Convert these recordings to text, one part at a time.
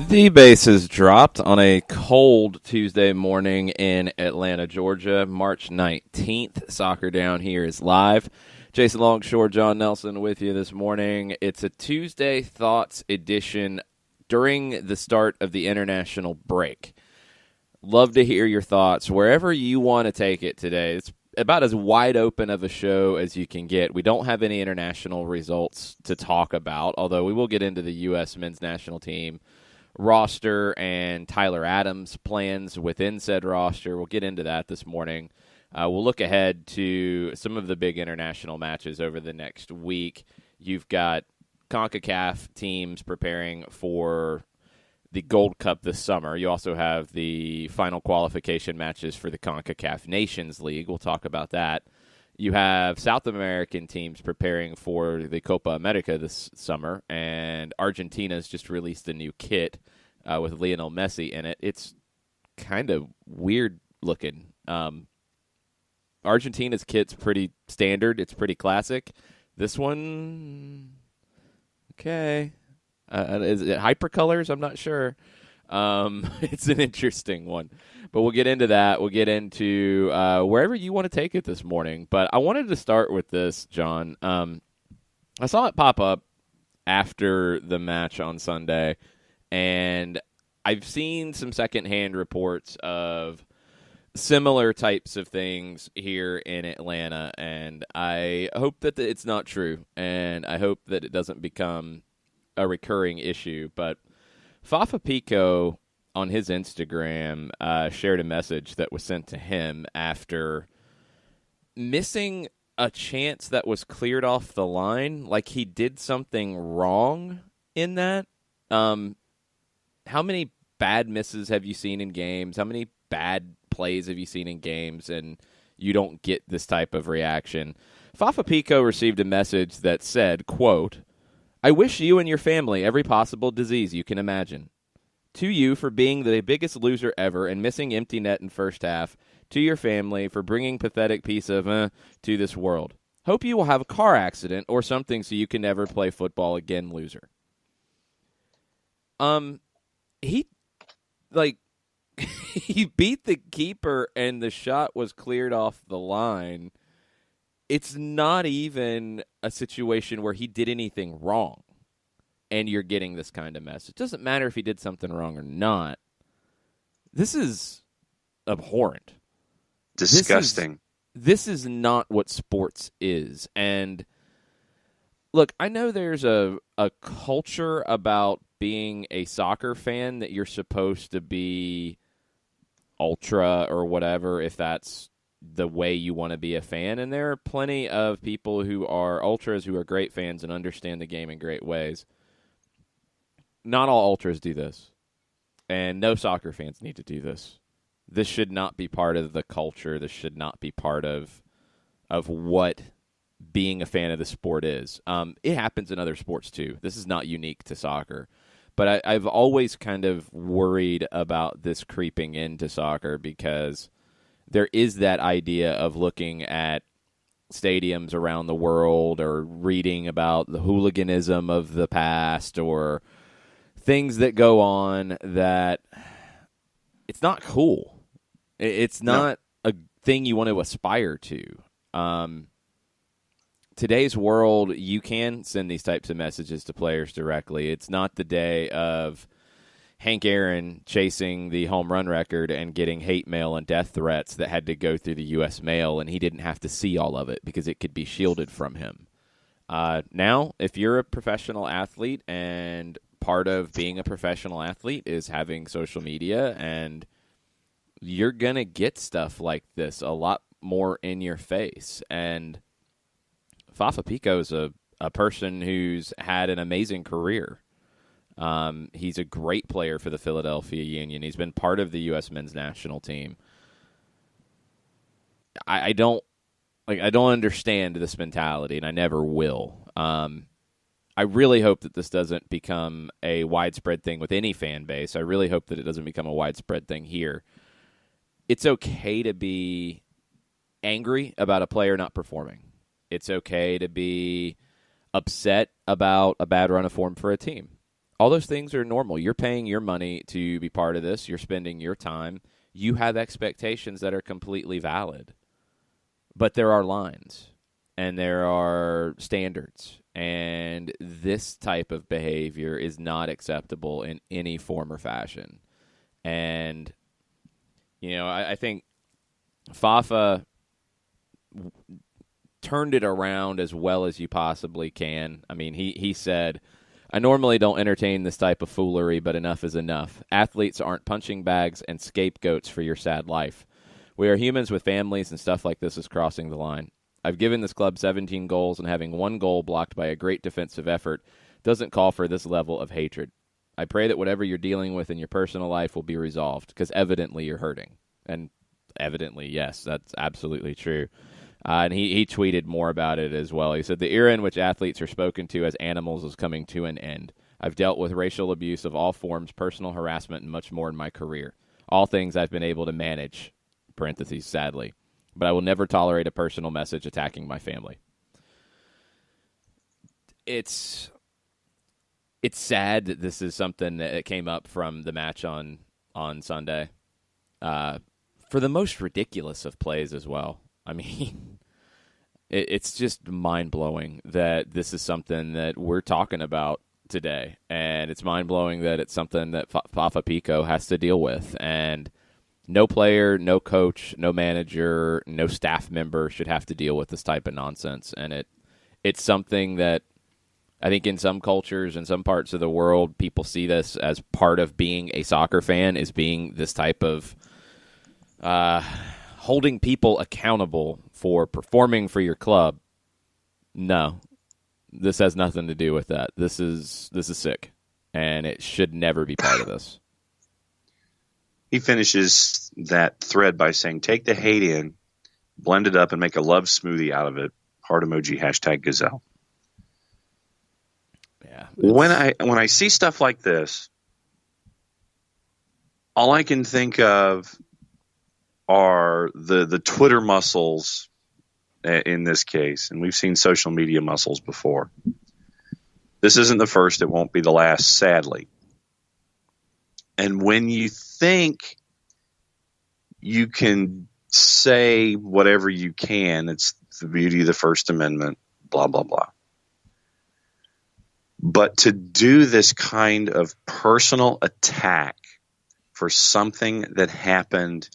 The bases dropped on a cold Tuesday morning in Atlanta, Georgia, March 19th. Soccer Down here is live. Jason Longshore, John Nelson with you this morning. It's a Tuesday Thoughts edition during the start of the international break. Love to hear your thoughts wherever you want to take it today. It's about as wide open of a show as you can get. We don't have any international results to talk about, although we will get into the U.S. men's national team roster and Tyler Adams' plans within said roster. We'll get into that this morning. We'll look ahead to some of the big international matches over the next week. You've got CONCACAF teams preparing for the Gold Cup this summer. You also have the final qualification matches for the CONCACAF Nations League. We'll talk about that. You have South American teams preparing for the Copa America this summer, and Argentina's just released a new kit with Lionel Messi in it. It's kind of weird looking. Argentina's kit's pretty standard. It's pretty classic. This one, okay. Is it hypercolors? I'm not sure. It's an interesting one. But we'll get into that. We'll get into wherever you want to take it this morning. But I wanted to start with this, John. I saw it pop up after the match on Sunday, and I've seen some secondhand reports of similar types of things here in Atlanta, and I hope that it's not true, and I hope that it doesn't become a recurring issue. But Fafa Pico on his Instagram shared a message that was sent to him after missing a chance that was cleared off the line, like he did something wrong in that. How many bad misses have you seen in games? How many bad plays have you seen in games and you don't get this type of reaction? Fafa Pico received a message that said, quote, "I wish you and your family every possible disease you can imagine. To you for being the biggest loser ever and missing empty net in first half. To your family for bringing pathetic piece of to this world. Hope you will have a car accident or something so you can never play football again, loser." He, he beat the keeper and the shot was cleared off the line. It's not even a situation where he did anything wrong. And you're getting this kind of message. It doesn't matter if he did something wrong or not. This is abhorrent. Disgusting. This is not what sports is. And look, I know there's a culture about being a soccer fan that you're supposed to be ultra or whatever, if that's the way you want to be a fan. And there are plenty of people who are ultras who are great fans and understand the game in great ways. Not all ultras do this, and no soccer fans need to do this. This should not be part of the culture. This should not be part of what being a fan of the sport is. It happens in other sports too. This is not unique to soccer. But I've always kind of worried about this creeping into soccer because there is that idea of looking at stadiums around the world or reading about the hooliganism of the past or things that go on that it's not cool. It's not a thing you want to aspire to. Today's world, you can send these types of messages to players directly. It's not the day of Hank Aaron chasing the home run record and getting hate mail and death threats that had to go through the U.S. mail, and he didn't have to see all of it because it could be shielded from him. Now, if you're a professional athlete and part of being a professional athlete is having social media, and you're going to get stuff like this a lot more in your face. And Fafa Pico is a person who's had an amazing career. He's a great player for the Philadelphia Union. He's been part of the U.S. men's national team. I don't understand this mentality, and I never will. I really hope that this doesn't become a widespread thing with any fan base. I really hope that it doesn't become a widespread thing here. It's okay to be angry about a player not performing. It's okay to be upset about a bad run of form for a team. All those things are normal. You're paying your money to be part of this. You're spending your time. You have expectations that are completely valid. But there are lines and there are standards. And this type of behavior is not acceptable in any form or fashion. And, I think Fafa turned it around as well as you possibly can. I mean, he said, I normally don't entertain this type of foolery, but enough is enough. Athletes aren't punching bags and scapegoats for your sad life. We are humans with families, and stuff like this is crossing the line. I've given this club 17 goals, and having one goal blocked by a great defensive effort doesn't call for this level of hatred. I pray that whatever you're dealing with in your personal life will be resolved, because evidently you're hurting. And evidently, yes, that's absolutely true. And he tweeted more about it as well. He said, the era in which athletes are spoken to as animals is coming to an end. I've dealt with racial abuse of all forms, personal harassment, and much more in my career. All things I've been able to manage, parentheses, sadly. But I will never tolerate a personal message attacking my family. It's sad that this is something that came up from the match on Sunday. For the most ridiculous of plays as well. I mean, it's just mind-blowing that this is something that we're talking about today. And it's mind-blowing that it's something that Fafa Picault has to deal with. And no player, no coach, no manager, no staff member should have to deal with this type of nonsense. And it's something that I think in some cultures, in some parts of the world, people see this as part of being a soccer fan, is being this type of holding people accountable for performing for your club. No, this has nothing to do with that. This is sick, and it should never be part of this. He finishes that thread by saying, take the hate in, blend it up, and make a love smoothie out of it. Heart emoji, #Gazelle. Yeah. When I see stuff like this, all I can think of are the Twitter muscles in this case, and we've seen social media muscles before. This isn't the first, it won't be the last, sadly. And when you think you can say whatever you can, it's the beauty of the First Amendment, blah, blah, blah. But to do this kind of personal attack for something that happened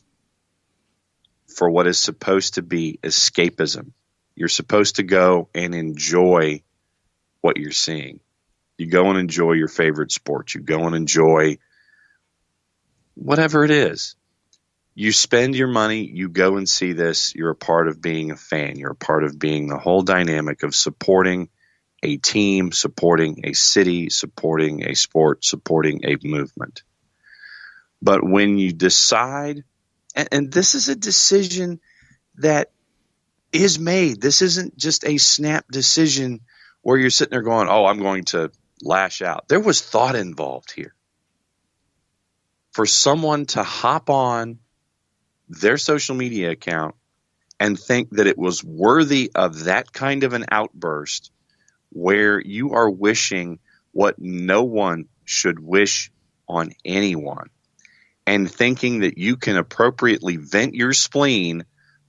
for what is supposed to be escapism. You're supposed to go and enjoy what you're seeing. You go and enjoy your favorite sport. You go and enjoy whatever it is. You spend your money, you go and see this. You're a part of being a fan. You're a part of being the whole dynamic of supporting a team, supporting a city, supporting a sport, supporting a movement. But when you decide, and this is a decision that is made. This isn't just a snap decision where you're sitting there going, oh, I'm going to lash out. There was thought involved here. For someone to hop on their social media account and think that it was worthy of that kind of an outburst where you are wishing what no one should wish on anyone, and thinking that you can appropriately vent your spleen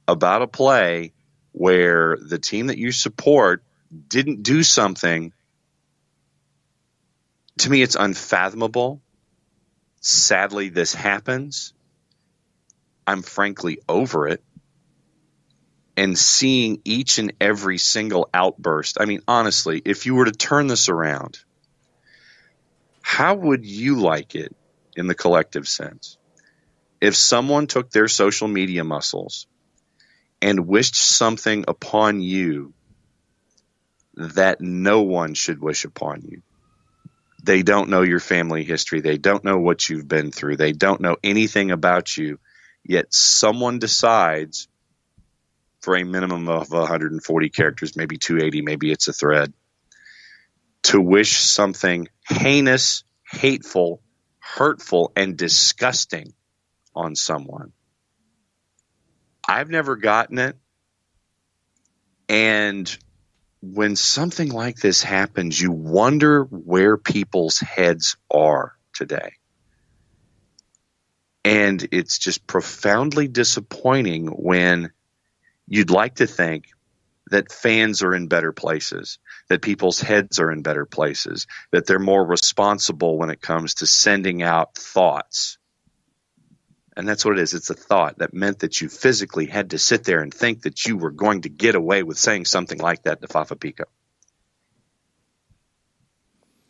about a play where the team that you support didn't do something, to me it's unfathomable. Sadly, this happens. I'm frankly over it. And seeing each and every single outburst, I mean, honestly, if you were to turn this around, how would you like it in the collective sense if someone took their social media muscles and wished something upon you that no one should wish upon you? They don't know your family history. They don't know what you've been through. They don't know anything about you. Yet someone decides, for a minimum of 140 characters, maybe 280, maybe it's a thread, to wish something heinous, hateful, hurtful, and disgusting on someone. I've never gotten it. And when something like this happens, you wonder where people's heads are today. And it's just profoundly disappointing when you'd like to think that fans are in better places, that people's heads are in better places, that they're more responsible when it comes to sending out thoughts. And that's what it is. It's a thought that meant that you physically had to sit there and think that you were going to get away with saying something like that to Fafa Pico.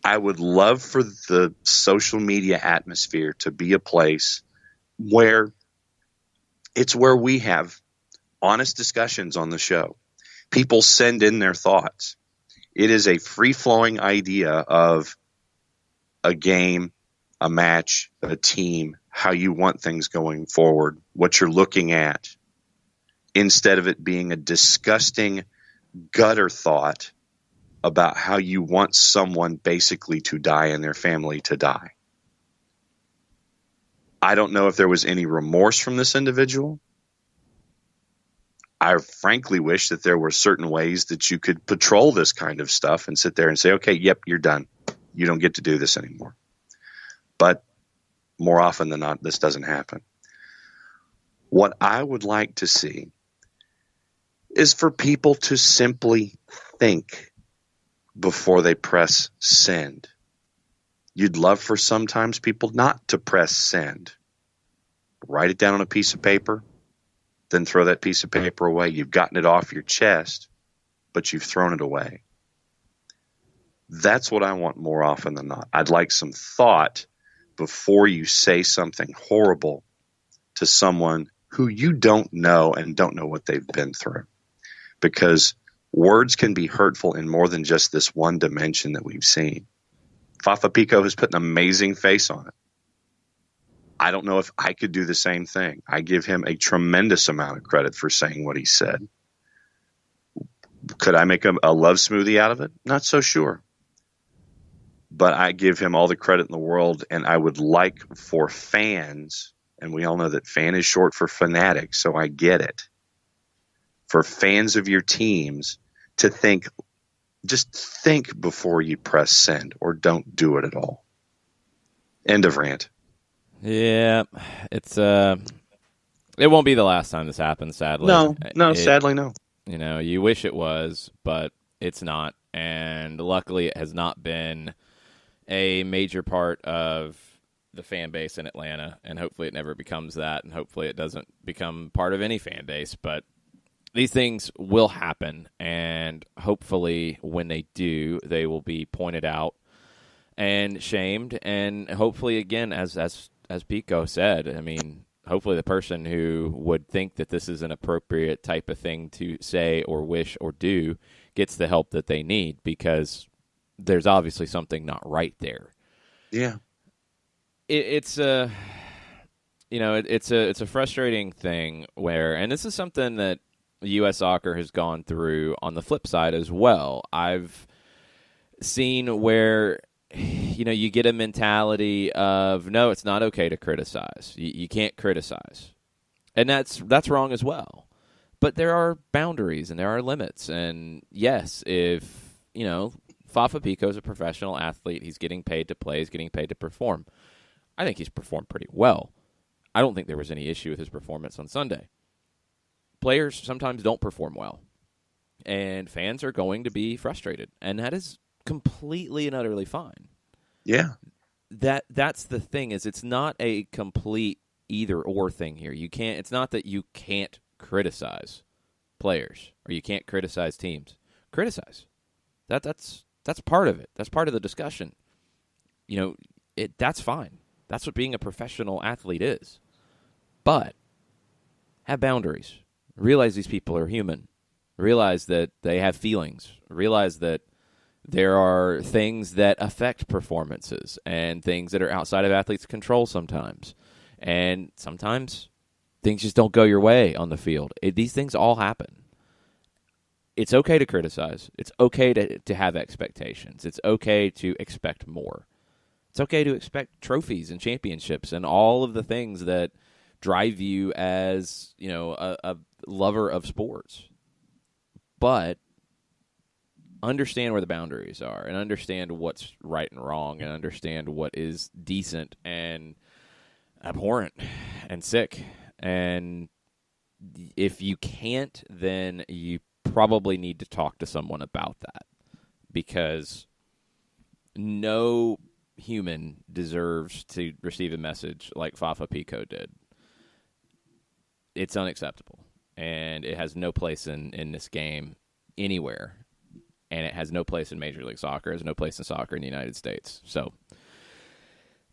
I would love for the social media atmosphere to be a place where it's where we have honest discussions on the show. People send in their thoughts. It is a free-flowing idea of a game, a match, a team, how you want things going forward, what you're looking at, instead of it being a disgusting gutter thought about how you want someone basically to die and their family to die. I don't know if there was any remorse from this individual. I frankly wish that there were certain ways that you could patrol this kind of stuff and sit there and say, okay, yep, you're done. You don't get to do this anymore. But more often than not, this doesn't happen. What I would like to see is for people to simply think before they press send. You'd love for sometimes people not to press send. Write it down on a piece of paper, then throw that piece of paper away. You've gotten it off your chest, but you've thrown it away. That's what I want more often than not. I'd like some thought before you say something horrible to someone who you don't know and don't know what they've been through. Because words can be hurtful in more than just this one dimension that we've seen. Fafa Pico has put an amazing face on it. I don't know if I could do the same thing. I give him a tremendous amount of credit for saying what he said. Could I make a love smoothie out of it? Not so sure. But I give him all the credit in the world, and I would like for fans, and we all know that fan is short for fanatic, so I get it, for fans of your teams to think, just think before you press send, or don't do it at all. End of rant. Yeah, it's it won't be the last time this happens, sadly. Sadly, no. You know, you wish it was, but it's not. And luckily it has not been a major part of the fan base in Atlanta, and hopefully it never becomes that, and hopefully it doesn't become part of any fan base. But these things will happen, and hopefully when they do, they will be pointed out and shamed, and hopefully, again, as Pico said, I mean, hopefully the person who would think that this is an appropriate type of thing to say or wish or do gets the help that they need, because there's obviously something not right there. Yeah. It's a frustrating thing where, and this is something that U.S. Soccer has gone through on the flip side as well. I've seen where, you get a mentality of, no, it's not okay to criticize. You can't criticize. And that's wrong as well. But there are boundaries and there are limits. And yes, if, Fafa Pico is a professional athlete, he's getting paid to play, he's getting paid to perform. I think he's performed pretty well. I don't think there was any issue with his performance on Sunday. Players sometimes don't perform well. And fans are going to be frustrated. And that is completely and utterly fine. Yeah. That's the thing, is it's not a complete either or thing here. It's not that you can't criticize players or you can't criticize teams. Criticize. That's part of it. That's part of the discussion. That's fine. That's what being a professional athlete is. But have boundaries. Realize these people are human. Realize that they have feelings. Realize that there are things that affect performances and things that are outside of athletes' control sometimes. And sometimes things just don't go your way on the field. These things all happen. It's okay to criticize. It's okay to have expectations. It's okay to expect more. It's okay to expect trophies and championships and all of the things that drive you as, a lover of sports. But understand where the boundaries are and understand what's right and wrong and understand what is decent and abhorrent and sick. And if you can't, then you probably need to talk to someone about that, because no human deserves to receive a message like Fafa Pico did. It's unacceptable, and it has no place in this game anywhere, and it has no place in Major League Soccer. It has no place in soccer in the United States. So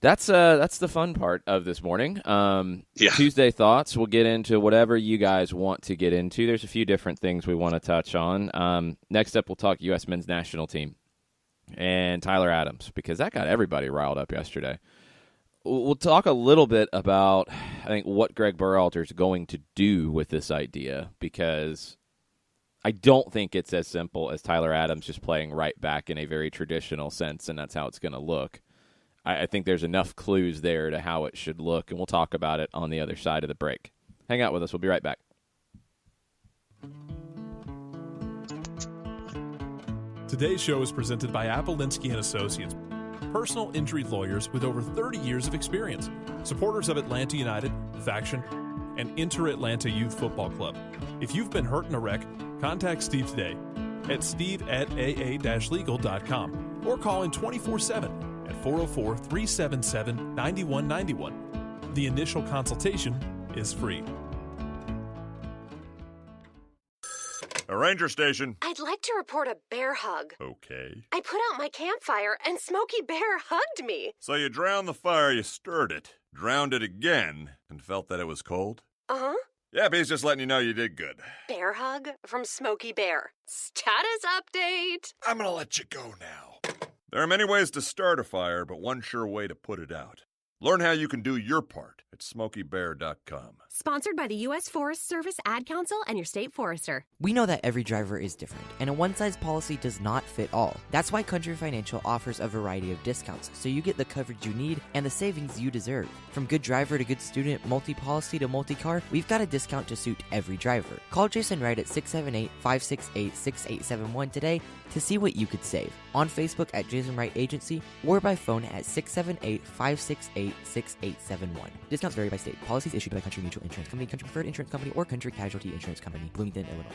that's the fun part of this morning. Tuesday thoughts. We'll get into whatever you guys want to get into. There's a few different things we want to touch on. Next up, we'll talk U.S. men's national team and Tyler Adams, because that got everybody riled up yesterday. We'll talk a little bit about, I think, what Greg Berhalter is going to do with this idea, because I don't think it's as simple as Tyler Adams just playing right back in a very traditional sense, and that's how it's going to look. I think there's enough clues there to how it should look, and we'll talk about it on the other side of the break. Hang out with us. We'll be right back. Today's show is presented by Appolinsky & Associates, personal injury lawyers with over 30 years of experience, supporters of Atlanta United, Faction, and Inter-Atlanta Youth Football Club. If you've been hurt in a wreck, contact Steve today at steve@aa-legal.com or call in 24/7 at 404-377-9191. The initial consultation is free. A ranger station. I'd like to report a bear hug. Okay. I put out my campfire and Smokey Bear hugged me. So you drowned the fire, you stirred it, drowned it again, and felt that it was cold? Uh-huh. Yep, he's just letting you know you did good. Bear hug from Smokey Bear. Status update. I'm gonna let you go now. There are many ways to start a fire, but one sure way to put it out. Learn how you can do your part at SmokeyBear.com. Sponsored by the U.S. Forest Service Ad Council and your state forester. We know that every driver is different, and a one-size policy does not fit all. That's why Country Financial offers a variety of discounts, so you get the coverage you need and the savings you deserve. From good driver to good student, multi-policy to multi-car, we've got a discount to suit every driver. Call Jason Wright at 678-568-6871 today to see what you could save. On Facebook at Jason Wright Agency or by phone at 678-568-6871. Discounts vary by state. Policies issued by Country Mutual Insurance Company, Country Preferred Insurance Company, or Country Casualty Insurance Company, Bloomington, Illinois.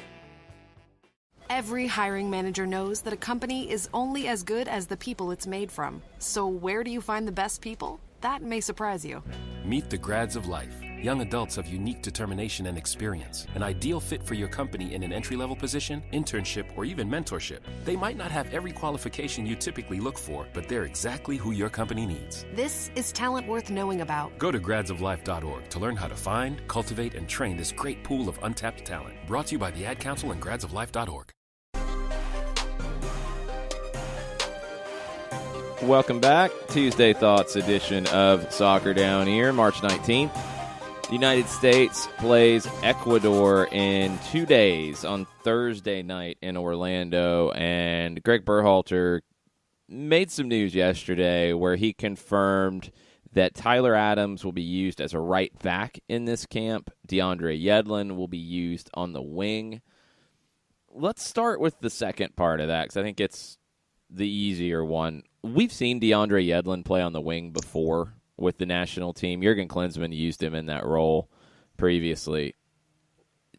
Every hiring manager knows that a company is only as good as the people it's made from. So where do you find the best people? That may surprise you. Meet the grads of life. Young adults of unique determination and experience. An ideal fit for your company in an entry-level position, internship, or even mentorship. They might not have every qualification you typically look for, but they're exactly who your company needs. This is talent worth knowing about. Go to gradsoflife.org to learn how to find, cultivate, and train this great pool of untapped talent. Brought to you by the Ad Council and gradsoflife.org. Welcome back. Tuesday Thoughts edition of Soccer Down Here, March 19th. The United States plays Ecuador in 2 days on Thursday night in Orlando, and Greg Berhalter made some news yesterday where he confirmed that Tyler Adams will be used as a right back in this camp. DeAndre Yedlin will be used on the wing. Let's start with the second part of that, because I think it's the easier one. We've seen DeAndre Yedlin play on the wing before with the national team. Jurgen Klinsmann used him in that role previously.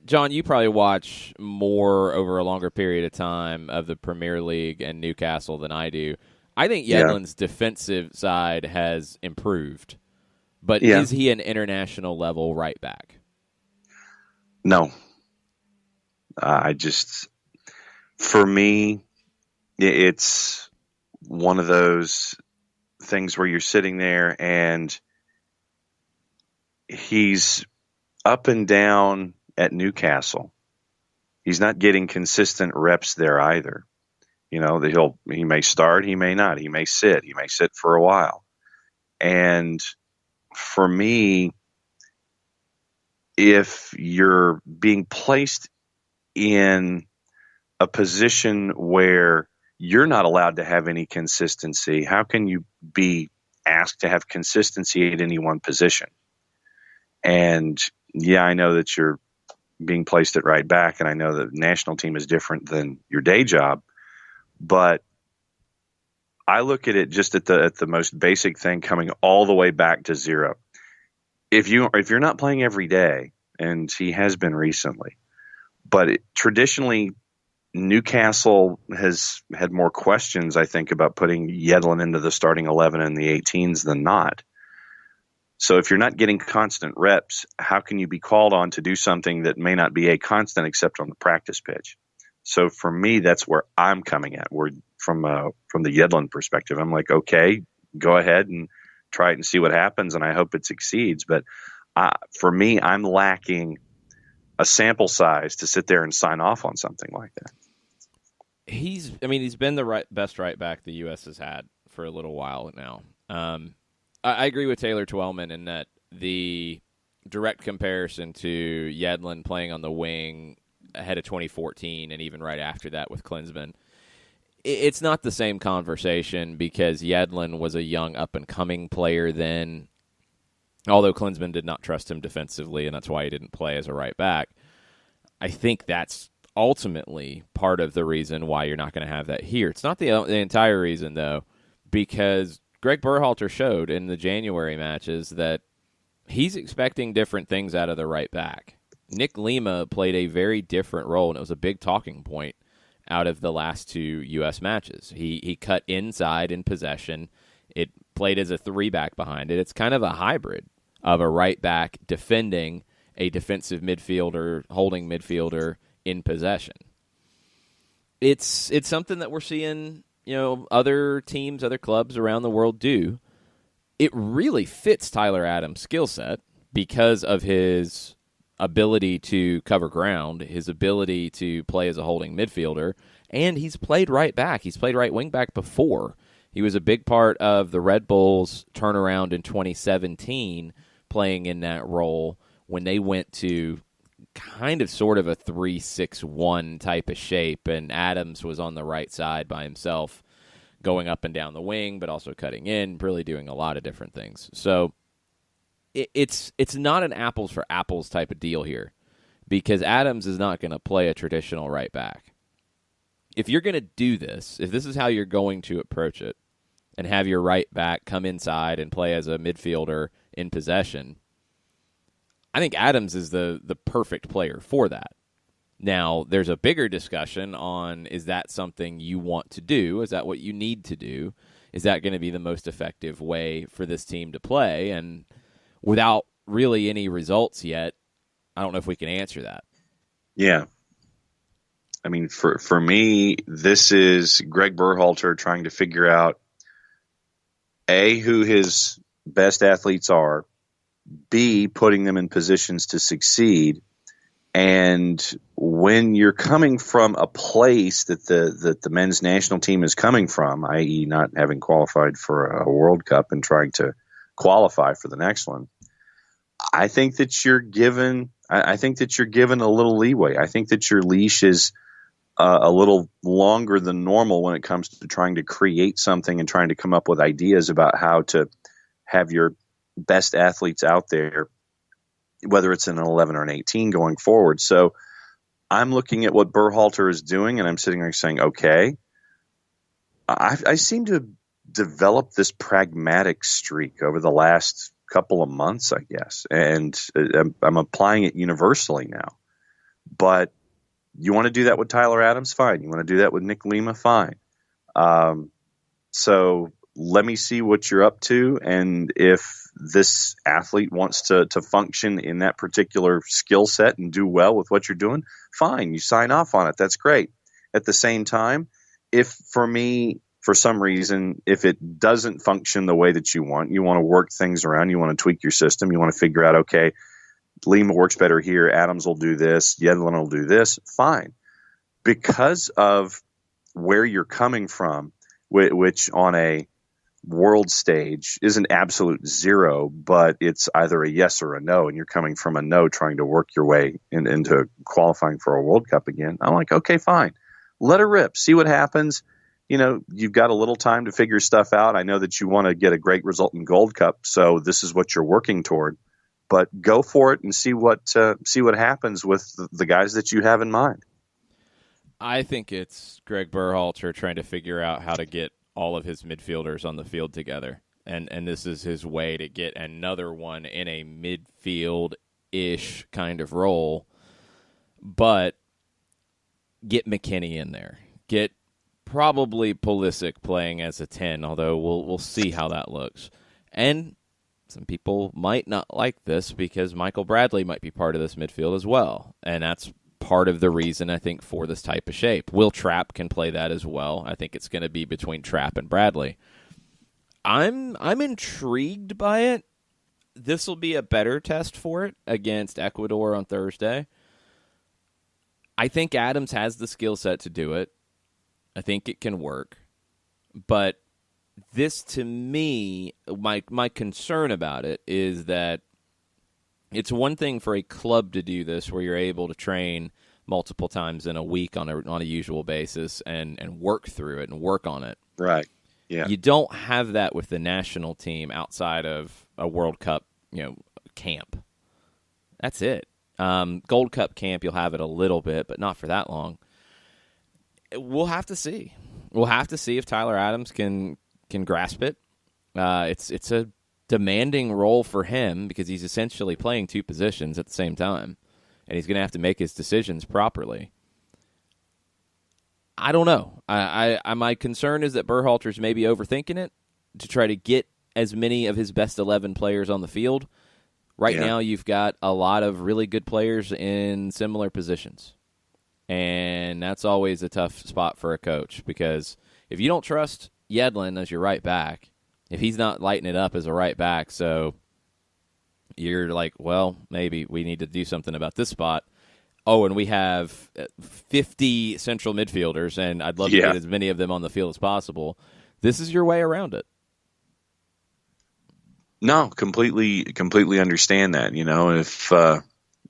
John, you probably watch more over a longer period of time of the Premier League and Newcastle than I do. I think Yedlin's defensive side has improved, but is he an international level right back? No. For me, it's one of those things where you're sitting there and he's up and down at Newcastle. He's not getting consistent reps there either. You know, he may start, he may not. He may sit for a while. And for me, if you're being placed in a position where you're not allowed to have any consistency, how can you be asked to have consistency at any one position? And I know that you're being placed at right back, and I know that the national team is different than your day job, But I look at it just at the most basic thing, coming all the way back to zero. If you're not playing every day, and he has been recently, but traditionally Newcastle has had more questions, I think, about putting Yedlin into the starting 11 in the 18s than not. So if you're not getting constant reps, how can you be called on to do something that may not be a constant except on the practice pitch? So for me, that's where I'm coming at. We're from the Yedlin perspective. I'm like, okay, go ahead and try it and see what happens, and I hope it succeeds. But for me, I'm lacking a sample size to sit there and sign off on something like that. He's been the best right back the U.S. has had for a little while now. I agree with Taylor Twellman in that the direct comparison to Yedlin playing on the wing ahead of 2014 and even right after that with Klinsmann, it's not the same conversation because Yedlin was a young up-and-coming player then, although Klinsmann did not trust him defensively, and that's why he didn't play as a right back. I think that's ultimately part of the reason why you're not going to have that here. It's not the entire reason, though, because Greg Berhalter showed in the January matches that he's expecting different things out of the right back. Nick Lima played a very different role, and it was a big talking point out of the last two U.S. matches. He cut inside in possession. It played as a three-back behind it. It's kind of a hybrid of a right back defending a defensive midfielder, holding midfielder in possession. It's something that we're seeing, other teams, other clubs around the world do. It really fits Tyler Adams' skill set because of his ability to cover ground, his ability to play as a holding midfielder, and he's played right back. He's played right wing back before. He was a big part of the Red Bulls' turnaround in 2017, playing in that role when they went to kind of sort of a 3-6-1 type of shape, and Adams was on the right side by himself, going up and down the wing, but also cutting in, really doing a lot of different things. So it's not an apples for apples type of deal here, because Adams is not going to play a traditional right back. If you're going to do this, if this is how you're going to approach it, and have your right back come inside and play as a midfielder in possession, I think Adams is the perfect player for that. Now, there's a bigger discussion on, is that something you want to do? Is that what you need to do? Is that going to be the most effective way for this team to play? And without really any results yet, I don't know if we can answer that. Yeah. I mean, for me, this is Greg Berhalter trying to figure out, A, who his best athletes are, B, putting them in positions to succeed. And when you're coming from a place that the men's national team is coming from, i.e. not having qualified for a World Cup and trying to qualify for the next one, I think that you're given a little leeway. I think that your leash is a little longer than normal when it comes to trying to create something and trying to come up with ideas about how to have your best athletes out there, whether it's in an 11 or an 18 going forward. So I'm looking at what Berhalter is doing, and I'm sitting there saying, okay, I seem to have developed this pragmatic streak over the last couple of months, I guess, and I'm applying it universally now. But you want to do that with Tyler Adams? Fine. You want to do that with Nick Lima? Fine. So let me see what you're up to, and if this athlete wants to function in that particular skill set and do well with what you're doing, fine, you sign off on it. That's great. At the same time, if for me, for some reason, if it doesn't function the way that you want to work things around, you want to tweak your system, you want to figure out, okay, Lima works better here, Adams will do this, Yedlin will do this, fine. Because of where you're coming from, which on a world stage is an absolute zero, but it's either a yes or a no, and you're coming from a no trying to work your way into qualifying for a World Cup again. I'm like, okay, fine. Let her rip. See what happens. You've got a little time to figure stuff out. I know that you want to get a great result in Gold Cup, so this is what you're working toward. But go for it and see what happens with the guys that you have in mind. I think it's Greg Berhalter trying to figure out how to get all of his midfielders on the field together. And this is his way to get another one in a midfield-ish kind of role. But get McKinney in there. Get probably Pulisic playing as a 10, although we'll see how that looks. And some people might not like this because Michael Bradley might be part of this midfield as well. And that's part of the reason, I think, for this type of shape. Will Trapp can play that as well. I think it's going to be between Trapp and Bradley. I'm intrigued by it. This will be a better test for it against Ecuador on Thursday. I think Adams has the skill set to do it. I think it can work. But this, to me, my concern about it is that it's one thing for a club to do this where you're able to train multiple times in a week on a usual basis and work through it and work on it. Right. Yeah. You don't have that with the national team outside of a World Cup, camp. That's it. Gold Cup camp, you'll have it a little bit, but not for that long. We'll have to see. We'll have to see if Tyler Adams can grasp it. It's a demanding role for him because he's essentially playing two positions at the same time, and he's going to have to make his decisions properly. I don't know. My concern is that Berhalter's maybe overthinking it to try to get as many of his best 11 players on the field. Right now, you've got a lot of really good players in similar positions, and that's always a tough spot for a coach because if you don't trust Yedlin as your right back, if he's not lighting it up as a right back, so you're like, well, maybe we need to do something about this spot. Oh, and we have 50 central midfielders, and I'd love to get as many of them on the field as possible. This is your way around it. No, completely understand that.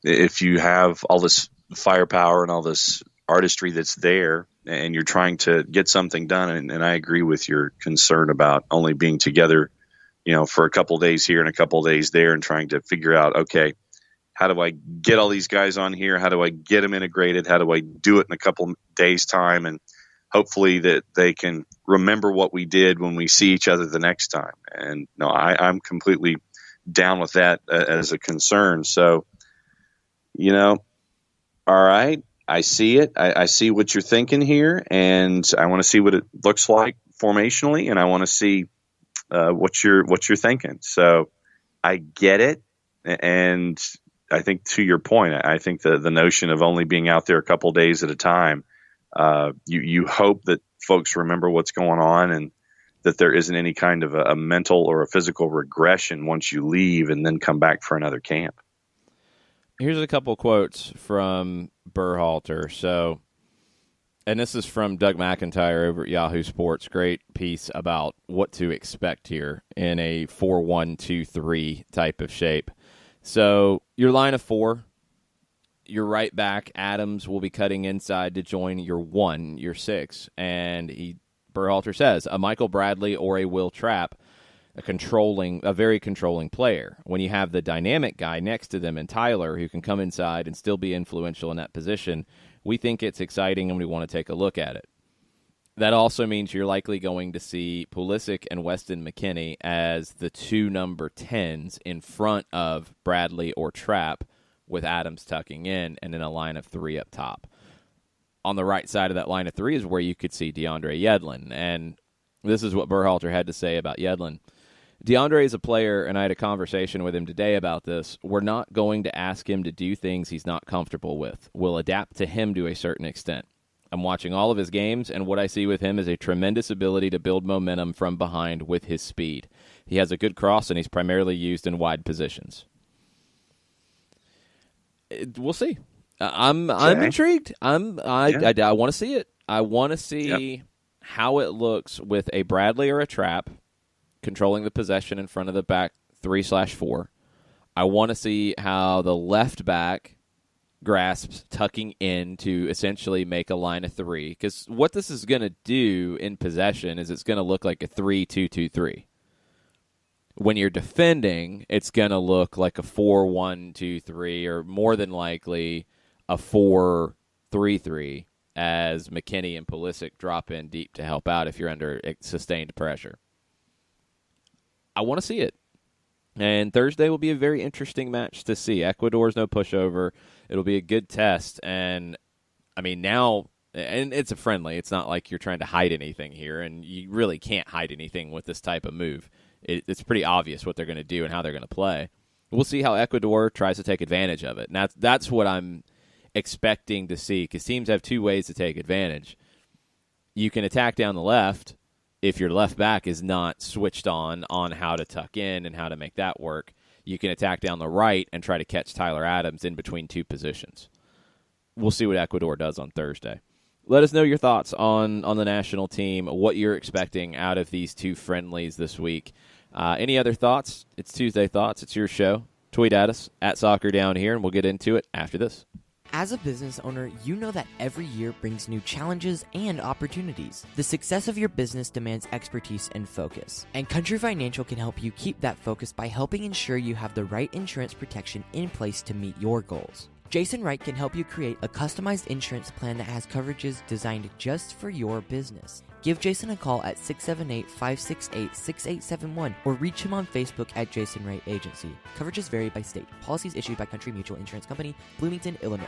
If you have all this firepower and all this artistry that's there, and you're trying to get something done, and I agree with your concern about only being together, for a couple of days here and a couple of days there, and trying to figure out, okay, how do I get all these guys on here? How do I get them integrated? How do I do it in a couple of days' time? And hopefully that they can remember what we did when we see each other the next time. And no, I'm completely down with that as a concern. So, all right, I see it. I see what you're thinking here, and I want to see what it looks like formationally, and I want to see what you're thinking. So I get it, and I think to your point, I think the notion of only being out there a couple days at a time, you hope that folks remember what's going on and that there isn't any kind of a mental or a physical regression once you leave and then come back for another camp. Here's a couple quotes from Berhalter. So, and this is from Doug McIntyre over at Yahoo Sports. Great piece about what to expect here in a 4-1-2-3 type of shape. So your line of four, your right back, Adams, will be cutting inside to join your 6. And Berhalter says, a Michael Bradley or a Will Trapp, a very controlling player. When you have the dynamic guy next to them and Tyler who can come inside and still be influential in that position, we think it's exciting and we want to take a look at it. That also means you're likely going to see Pulisic and Weston McKennie as the two number 10s in front of Bradley or Trapp, with Adams tucking in, and then a line of 3 up top. On the right side of that line of 3 is where you could see DeAndre Yedlin, and this is what Berhalter had to say about Yedlin. DeAndre is a player, and I had a conversation with him today about this. We're not going to ask him to do things he's not comfortable with. We'll adapt to him to a certain extent. I'm watching all of his games, and what I see with him is a tremendous ability to build momentum from behind with his speed. He has a good cross, and he's primarily used in wide positions. We'll see. I'm intrigued. I want to see it. I want to see how it looks with a Bradley or a Trapp controlling the possession in front of the back 3/4. I want to see how the left back grasps tucking in to essentially make a line of 3. Because what this is going to do in possession is it's going to look like a 3-2-2-3. When you're defending, it's going to look like a 4-1-2-3 or more than likely a 4-3-3. as McKinney and Pulisic drop in deep to help out if you're under sustained pressure. I want to see it. And Thursday will be a very interesting match to see. Ecuador's no pushover. It'll be a good test. And, I mean, now, and it's a friendly. It's not like you're trying to hide anything here, and you really can't hide anything with this type of move. It's pretty obvious what they're going to do and how they're going to play. We'll see how Ecuador tries to take advantage of it. And that's what I'm expecting to see, because teams have two ways to take advantage. You can attack down the left if your left back is not switched on how to tuck in and how to make that work. You can attack down the right and try to catch Tyler Adams in between two positions. We'll see what Ecuador does on Thursday. Let us know your thoughts on the national team, what you're expecting out of these two friendlies this week. Any other thoughts? It's Tuesday Thoughts. It's your show. Tweet at us, at Soccer Down Here, and we'll get into it after this. As a business owner, you know that every year brings new challenges and opportunities. The success of your business demands expertise and focus. And Country Financial can help you keep that focus by helping ensure you have the right insurance protection in place to meet your goals. Jason Wright can help you create a customized insurance plan that has coverages designed just for your business. Give Jason a call at 678-568-6871 or reach him on Facebook at Jason Wright Agency. Coverages vary by state. Policies issued by Country Mutual Insurance Company, Bloomington, Illinois.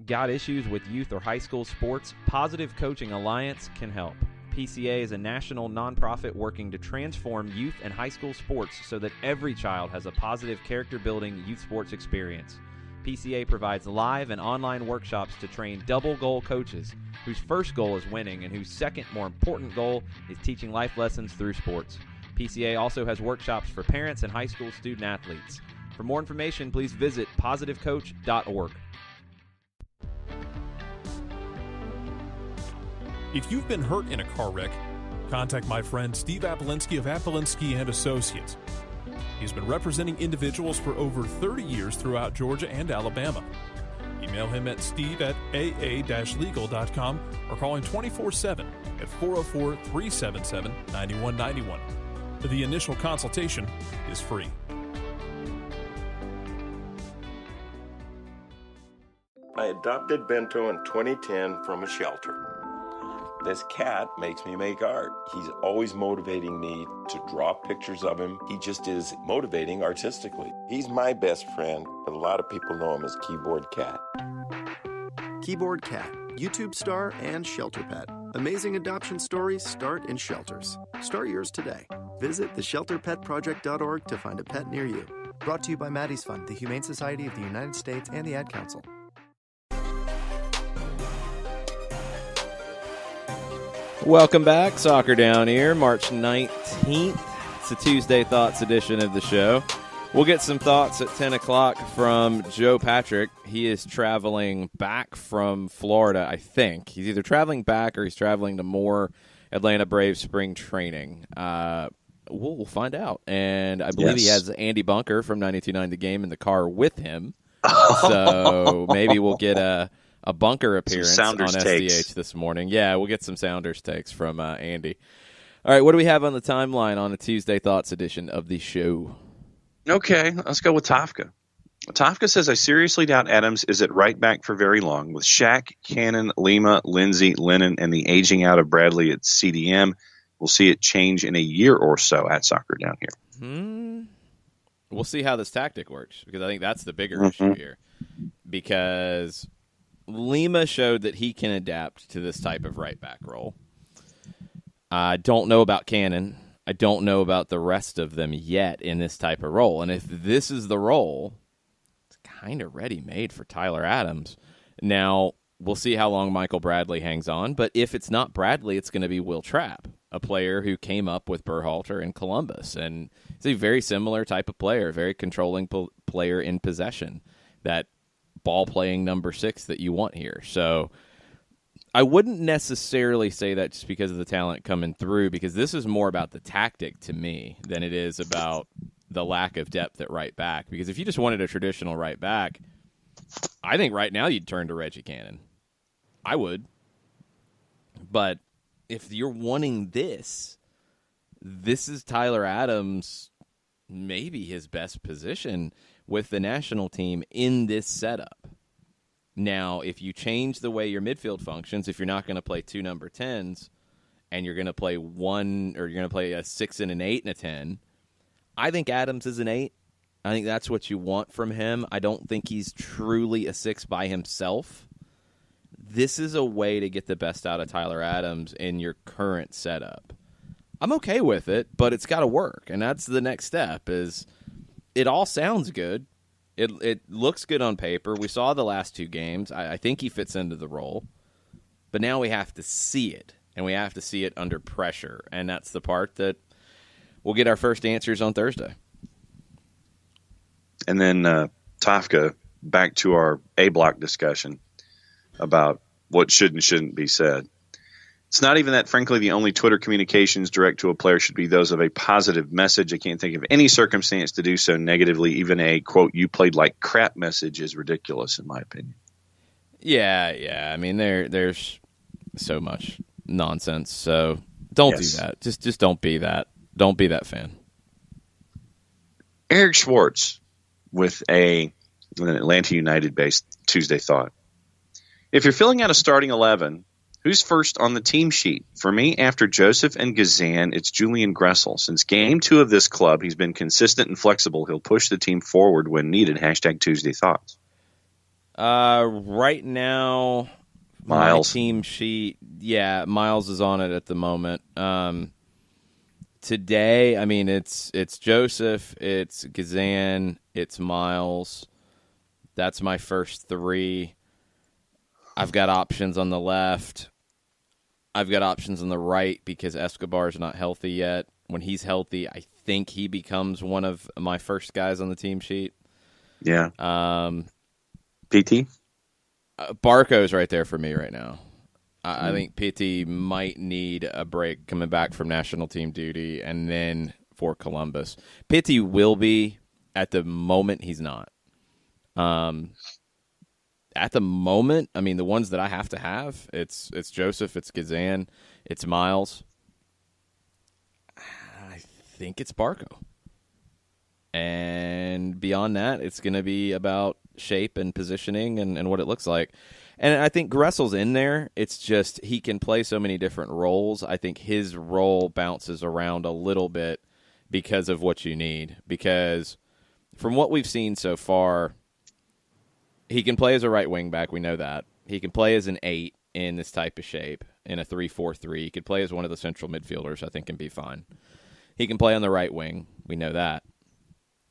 Got issues with youth or high school sports? Positive Coaching Alliance can help. PCA is a national nonprofit working to transform youth and high school sports so that every child has a positive character-building youth sports experience. PCA provides live and online workshops to train double goal coaches whose first goal is winning and whose second, more important goal is teaching life lessons through sports. PCA also has workshops for parents and high school student athletes. For more information, please visit positivecoach.org. If you've been hurt in a car wreck, contact my friend Steve Apolinsky of Apolinsky & Associates. He's been representing individuals for over 30 years throughout Georgia and Alabama. Email him at steve@aa-legal.com or call him 24/7 at 404-377-9191. The initial consultation is free. I adopted Bento in 2010 from a shelter. This cat makes me make art. He's always motivating me to draw pictures of him. He just is motivating artistically. He's my best friend, but a lot of people know him as Keyboard Cat. Keyboard Cat, YouTube star and shelter pet. Amazing adoption stories start in shelters. Start yours today. Visit theshelterpetproject.org to find a pet near you. Brought to you by Maddie's Fund, the Humane Society of the United States, and the Ad Council. Welcome back, Soccer Down Here, March 19th. It's a Tuesday Thoughts edition of the show. We'll get some thoughts at 10 o'clock from Joe Patrick. He is traveling back from Florida, I think. He's either traveling back or he's traveling to more Atlanta Braves spring training. We'll find out. And I believe he has Andy Bunker from 92.9 The Game in the car with him. So maybe we'll get a Bunker appearance on SDH takes this morning. Yeah, we'll get some Sounders takes from Andy. All right, what do we have on the timeline on a Tuesday Thoughts edition of the show? Okay, let's go with Tafka. Tafka says, I seriously doubt Adams is at right back for very long. With Shaq, Cannon, Lima, Lindsey, Lennon, and the aging out of Bradley at CDM, we'll see it change in a year or so at Soccer Down Here. We'll see how this tactic works, because I think that's the bigger issue here. Because Lima showed that he can adapt to this type of right back role. I don't know about Cannon. I don't know about the rest of them yet in this type of role. And if this is the role, it's kind of ready-made for Tyler Adams. Now, we'll see how long Michael Bradley hangs on. But if it's not Bradley, it's going to be Will Trapp, a player who came up with Berhalter in Columbus. And it's a very similar type of player, very controlling player in possession, that ball-playing number 6 that you want here. So I wouldn't necessarily say that just because of the talent coming through, because this is more about the tactic to me than it is about the lack of depth at right back. Because if you just wanted a traditional right back, I think right now you'd turn to Reggie Cannon. I would. But if you're wanting this is Tyler Adams, maybe his best position with the national team in this setup. Now, if you change the way your midfield functions, if you're not going to play 2 number 10s and you're going to play one, or you're going to play a 6 and an 8 and a 10, I think Adams is an 8. I think that's what you want from him. I don't think he's truly a 6 by himself. This is a way to get the best out of Tyler Adams in your current setup. I'm okay with it, but it's got to work, and that's the next step. Is it all sounds good. It looks good on paper. We saw the last 2 games. I think he fits into the role. But now we have to see it, and we have to see it under pressure, and that's the part that we'll get our first answers on Thursday. And then, Tafka, back to our A-block discussion about what should and shouldn't be said. It's not even that, frankly, the only Twitter communications direct to a player should be those of a positive message. I can't think of any circumstance to do so negatively. Even a, quote, "you played like crap" message is ridiculous, in my opinion. Yeah. I mean, there's so much nonsense. So don't do that. Just don't be that. Don't be that fan. Eric Schwartz with an Atlanta United-based Tuesday thought. If you're filling out a starting 11, who's first on the team sheet? For me, after Joseph and Gazan, it's Julian Gressel. Since game 2 of this club, he's been consistent and flexible. He'll push the team forward when needed. # Tuesday Thoughts. Right now, Miles. my team sheet, Miles is on it at the moment. Today, I mean, it's Joseph, it's Gazan, it's Miles. That's my first 3. I've got options on the left. I've got options on the right because Escobar's not healthy yet. When he's healthy, I think he becomes one of my first guys on the team sheet. Yeah. PT? Barco's right there for me right now. I think PT might need a break coming back from national team duty and then for Columbus. PT will be. At the moment, he's not. At the moment, I mean, the ones that I have to have, it's Joseph, it's Gazan, it's Miles. I think it's Barco. And beyond that, it's going to be about shape and positioning and what it looks like. And I think Gressel's in there. It's just he can play so many different roles. I think his role bounces around a little bit because of what you need. Because from what we've seen so far, he can play as a right wing back. We know that. He can play as an 8 in this type of shape, in a 3-4-3. He could play as one of the central midfielders, I think, and be fine. He can play on the right wing. We know that.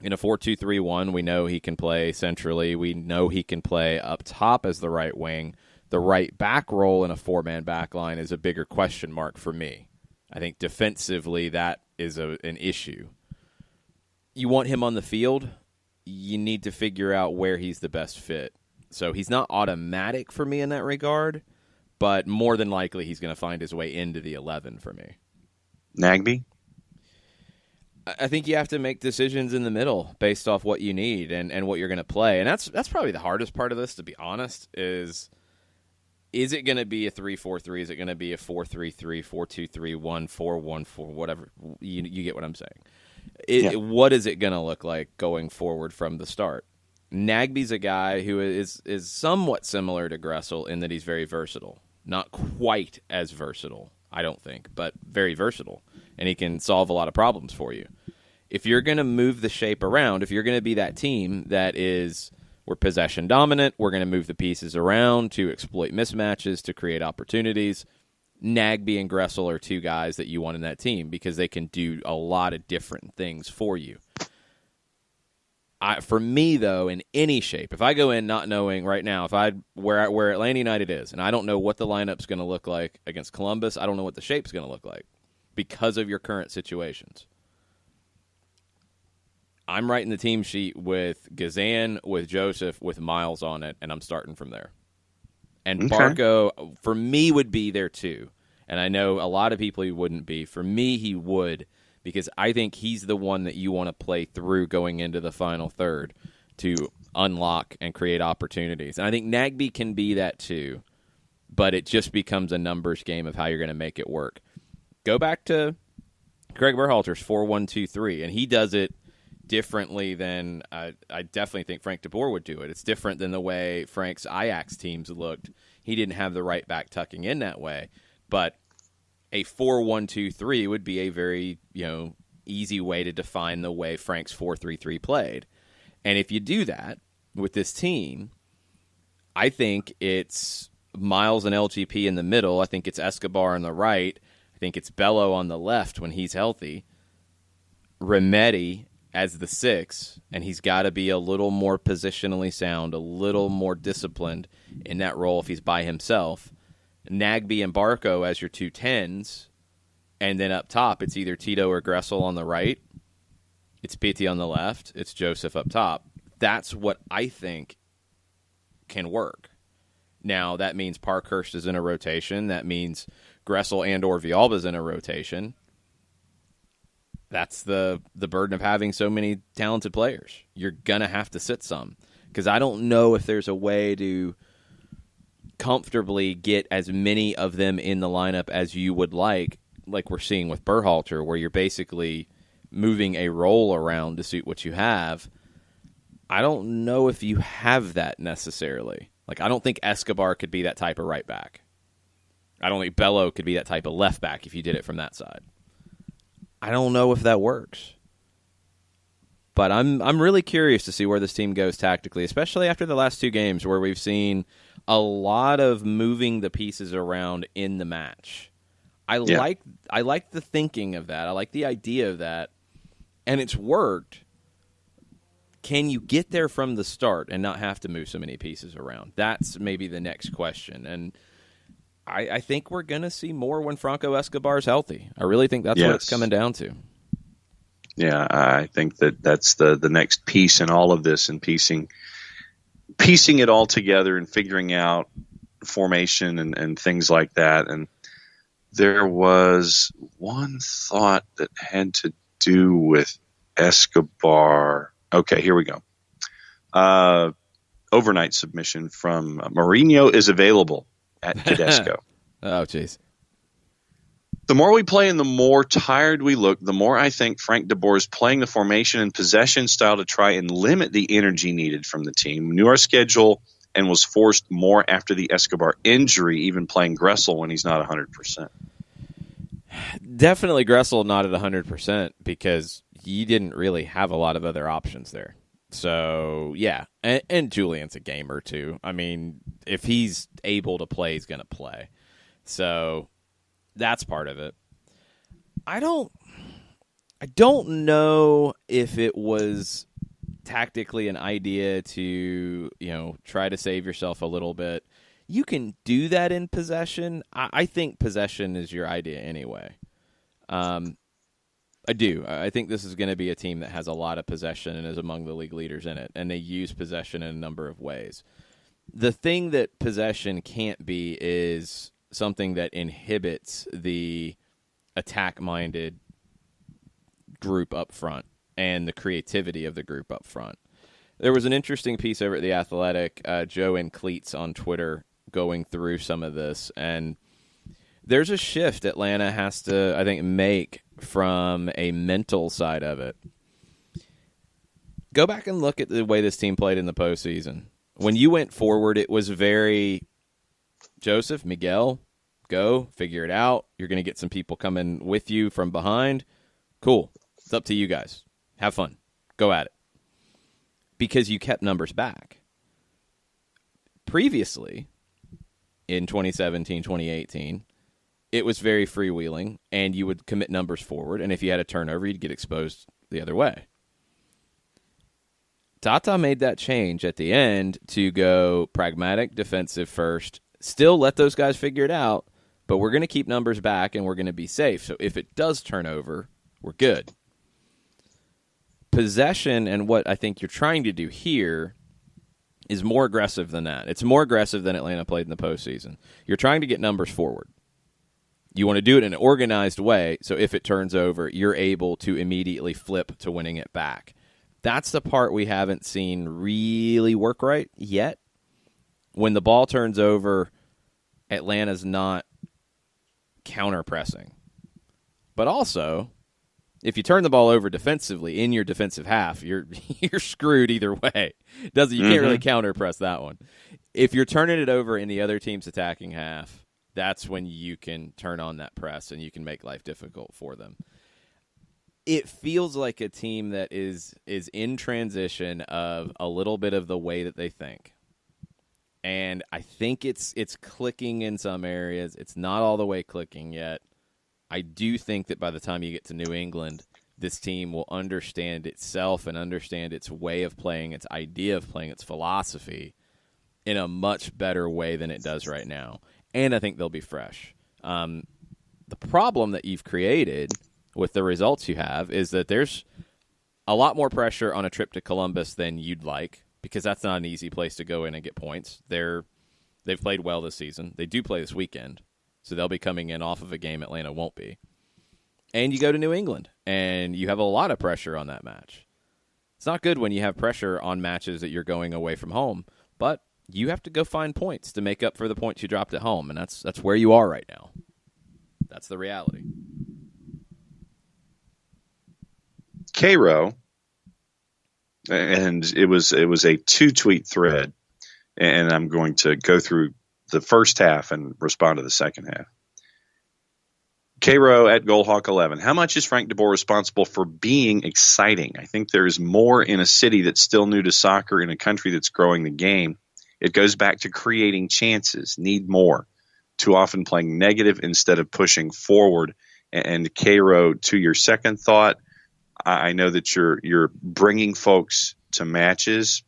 In a 4-2-3-1, we know he can play centrally. We know he can play up top as the right wing. The right back role in a 4-man back line is a bigger question mark for me. I think defensively that is an issue. You want him on the field, you need to figure out where he's the best fit. So he's not automatic for me in that regard, but more than likely he's going to find his way into the 11 for me. Nagbe? I think you have to make decisions in the middle based off what you need and what you're going to play. And that's probably the hardest part of this, to be honest, is it going to be a 3-4-3? Is it going to be a 4-3-3, 4-2-3-1, 4-1-4, whatever? You get what I'm saying. What is it going to look like going forward from the start? Nagbe's a guy who is somewhat similar to Gressel in that he's very versatile. Not quite as versatile, I don't think, but very versatile. And he can solve a lot of problems for you. If you're going to move the shape around, if you're going to be that team that is, we're possession dominant, we're going to move the pieces around to exploit mismatches, to create opportunities, Nagbe and Gressel are 2 guys that you want in that team because they can do a lot of different things for you. For me, though, in any shape, if I go in not knowing right now where Atlanta United is, and I don't know what the lineup's going to look like against Columbus, I don't know what the shape's going to look like because of your current situations. I'm writing the team sheet with Gazan, with Joseph, with Miles on it, and I'm starting from there. And Okay. Barco, for me, would be there too. And I know a lot of people he wouldn't be. For me, he would, because I think he's the one that you want to play through going into the final third to unlock and create opportunities. And I think Nagbe can be that too, but it just becomes a numbers game of how you're going to make it work. Go back to Craig Berhalter's 4-1-2-3, and he does it differently than I definitely think Frank DeBoer would do it. It's different than the way Frank's Ajax teams looked. He didn't have the right back tucking in that way, but a 4-1-2-3 would be a very, easy way to define the way Frank's 4-3-3 played. And if you do that with this team, I think it's Miles and LGP in the middle. I think it's Escobar on the right. I think it's Bello on the left when he's healthy. Remedi as the 6, and he's got to be a little more positionally sound, a little more disciplined in that role if he's by himself. Nagbe and Barco as your 2 10s, and then up top it's either Tito or Gressel on the right, it's Pitti on the left, it's Joseph up top. That's what I think can work. Now, that means Parkhurst is in a rotation. That means Gressel and or Villalba is in a rotation. That's the burden of having so many talented players. You're going to have to sit some, because I don't know if there's a way to comfortably get as many of them in the lineup as you would like we're seeing with Berhalter, where you're basically moving a role around to suit what you have. I don't know if you have that necessarily. I don't think Escobar could be that type of right back. I don't think Bello could be that type of left back if you did it from that side. I don't know if that works. But I'm really curious to see where this team goes tactically, especially after the last 2 games where we've seen a lot of moving the pieces around in the match. I like the thinking of that. I like the idea of that. And it's worked. Can you get there from the start and not have to move so many pieces around? That's maybe the next question. And I think we're going to see more when Franco Escobar is healthy. I really think that's what it's coming down to. Yeah, I think that's the next piece in all of this, and piecing it all together and figuring out formation and things like that. And there was one thought that had to do with Escobar. Okay, here we go. Overnight submission from Mourinho is available at Tedesco. Oh, jeez. The more we play and the more tired we look, the more I think Frank de Boer is playing the formation and possession style to try and limit the energy needed from the team. Knew our schedule and was forced more after the Escobar injury, even playing Gressel when he's not 100%. Definitely Gressel not at 100% because you didn't really have a lot of other options there. So, yeah, and Julian's a gamer too. I mean, if he's able to play, he's going to play. So that's part of it. I don't know if it was tactically an idea to, try to save yourself a little bit. You can do that in possession. I think possession is your idea anyway. I do. I think this is going to be a team that has a lot of possession and is among the league leaders in it, and they use possession in a number of ways. The thing that possession can't be is something that inhibits the attack-minded group up front and the creativity of the group up front. There was an interesting piece over at The Athletic, Joe and Cleats on Twitter, going through some of this, and there's a shift Atlanta has to, I think, make from a mental side of it. Go back and look at the way this team played in the postseason. When you went forward, it was very, Joseph, Miguel, go, figure it out. You're going to get some people coming with you from behind. Cool. It's up to you guys. Have fun. Go at it. Because you kept numbers back. Previously, in 2017, 2018, it was very freewheeling, and you would commit numbers forward, and if you had a turnover, you'd get exposed the other way. Tata made that change at the end to go pragmatic, defensive first, still let those guys figure it out, but we're going to keep numbers back, and we're going to be safe. So if it does turn over, we're good. Possession and what I think you're trying to do here is more aggressive than that. It's more aggressive than Atlanta played in the postseason. You're trying to get numbers forward. You want to do it in an organized way, so if it turns over, you're able to immediately flip to winning it back. That's the part we haven't seen really work right yet. When the ball turns over, Atlanta's not counter-pressing. But also, If you turn the ball over defensively in your defensive half, you're screwed either way. You can't really counter press that one. If you're turning it over in the other team's attacking half, that's when you can turn on that press and you can make life difficult for them. It feels like a team that is in transition of a little bit of the way that they think. And I think it's clicking in some areas. It's not all the way clicking yet. I do think that by the time you get to New England, this team will understand itself and understand its way of playing, its idea of playing, its philosophy in a much better way than it does right now. And I think they'll be fresh. The problem that you've created with the results you have is that there's a lot more pressure on a trip to Columbus than you'd like, because that's not an easy place to go in and get points. They've played well this season. They do play this weekend. So they'll be coming in off of a game Atlanta won't be. And you go to New England, and you have a lot of pressure on that match. It's not good when you have pressure on matches that you're going away from home, but you have to go find points to make up for the points you dropped at home, and that's where you are right now. That's the reality. Cairo, and it was a 2-tweet thread, and I'm going to go through the first half and respond to the second half. Cairo at Goalhawk11. How much is Frank DeBoer responsible for being exciting? I think there is more in a city that's still new to soccer, in a country that's growing the game. It goes back to creating chances, need more. Too often playing negative instead of pushing forward. And Cairo, to your second thought, I know that you're bringing folks to matches.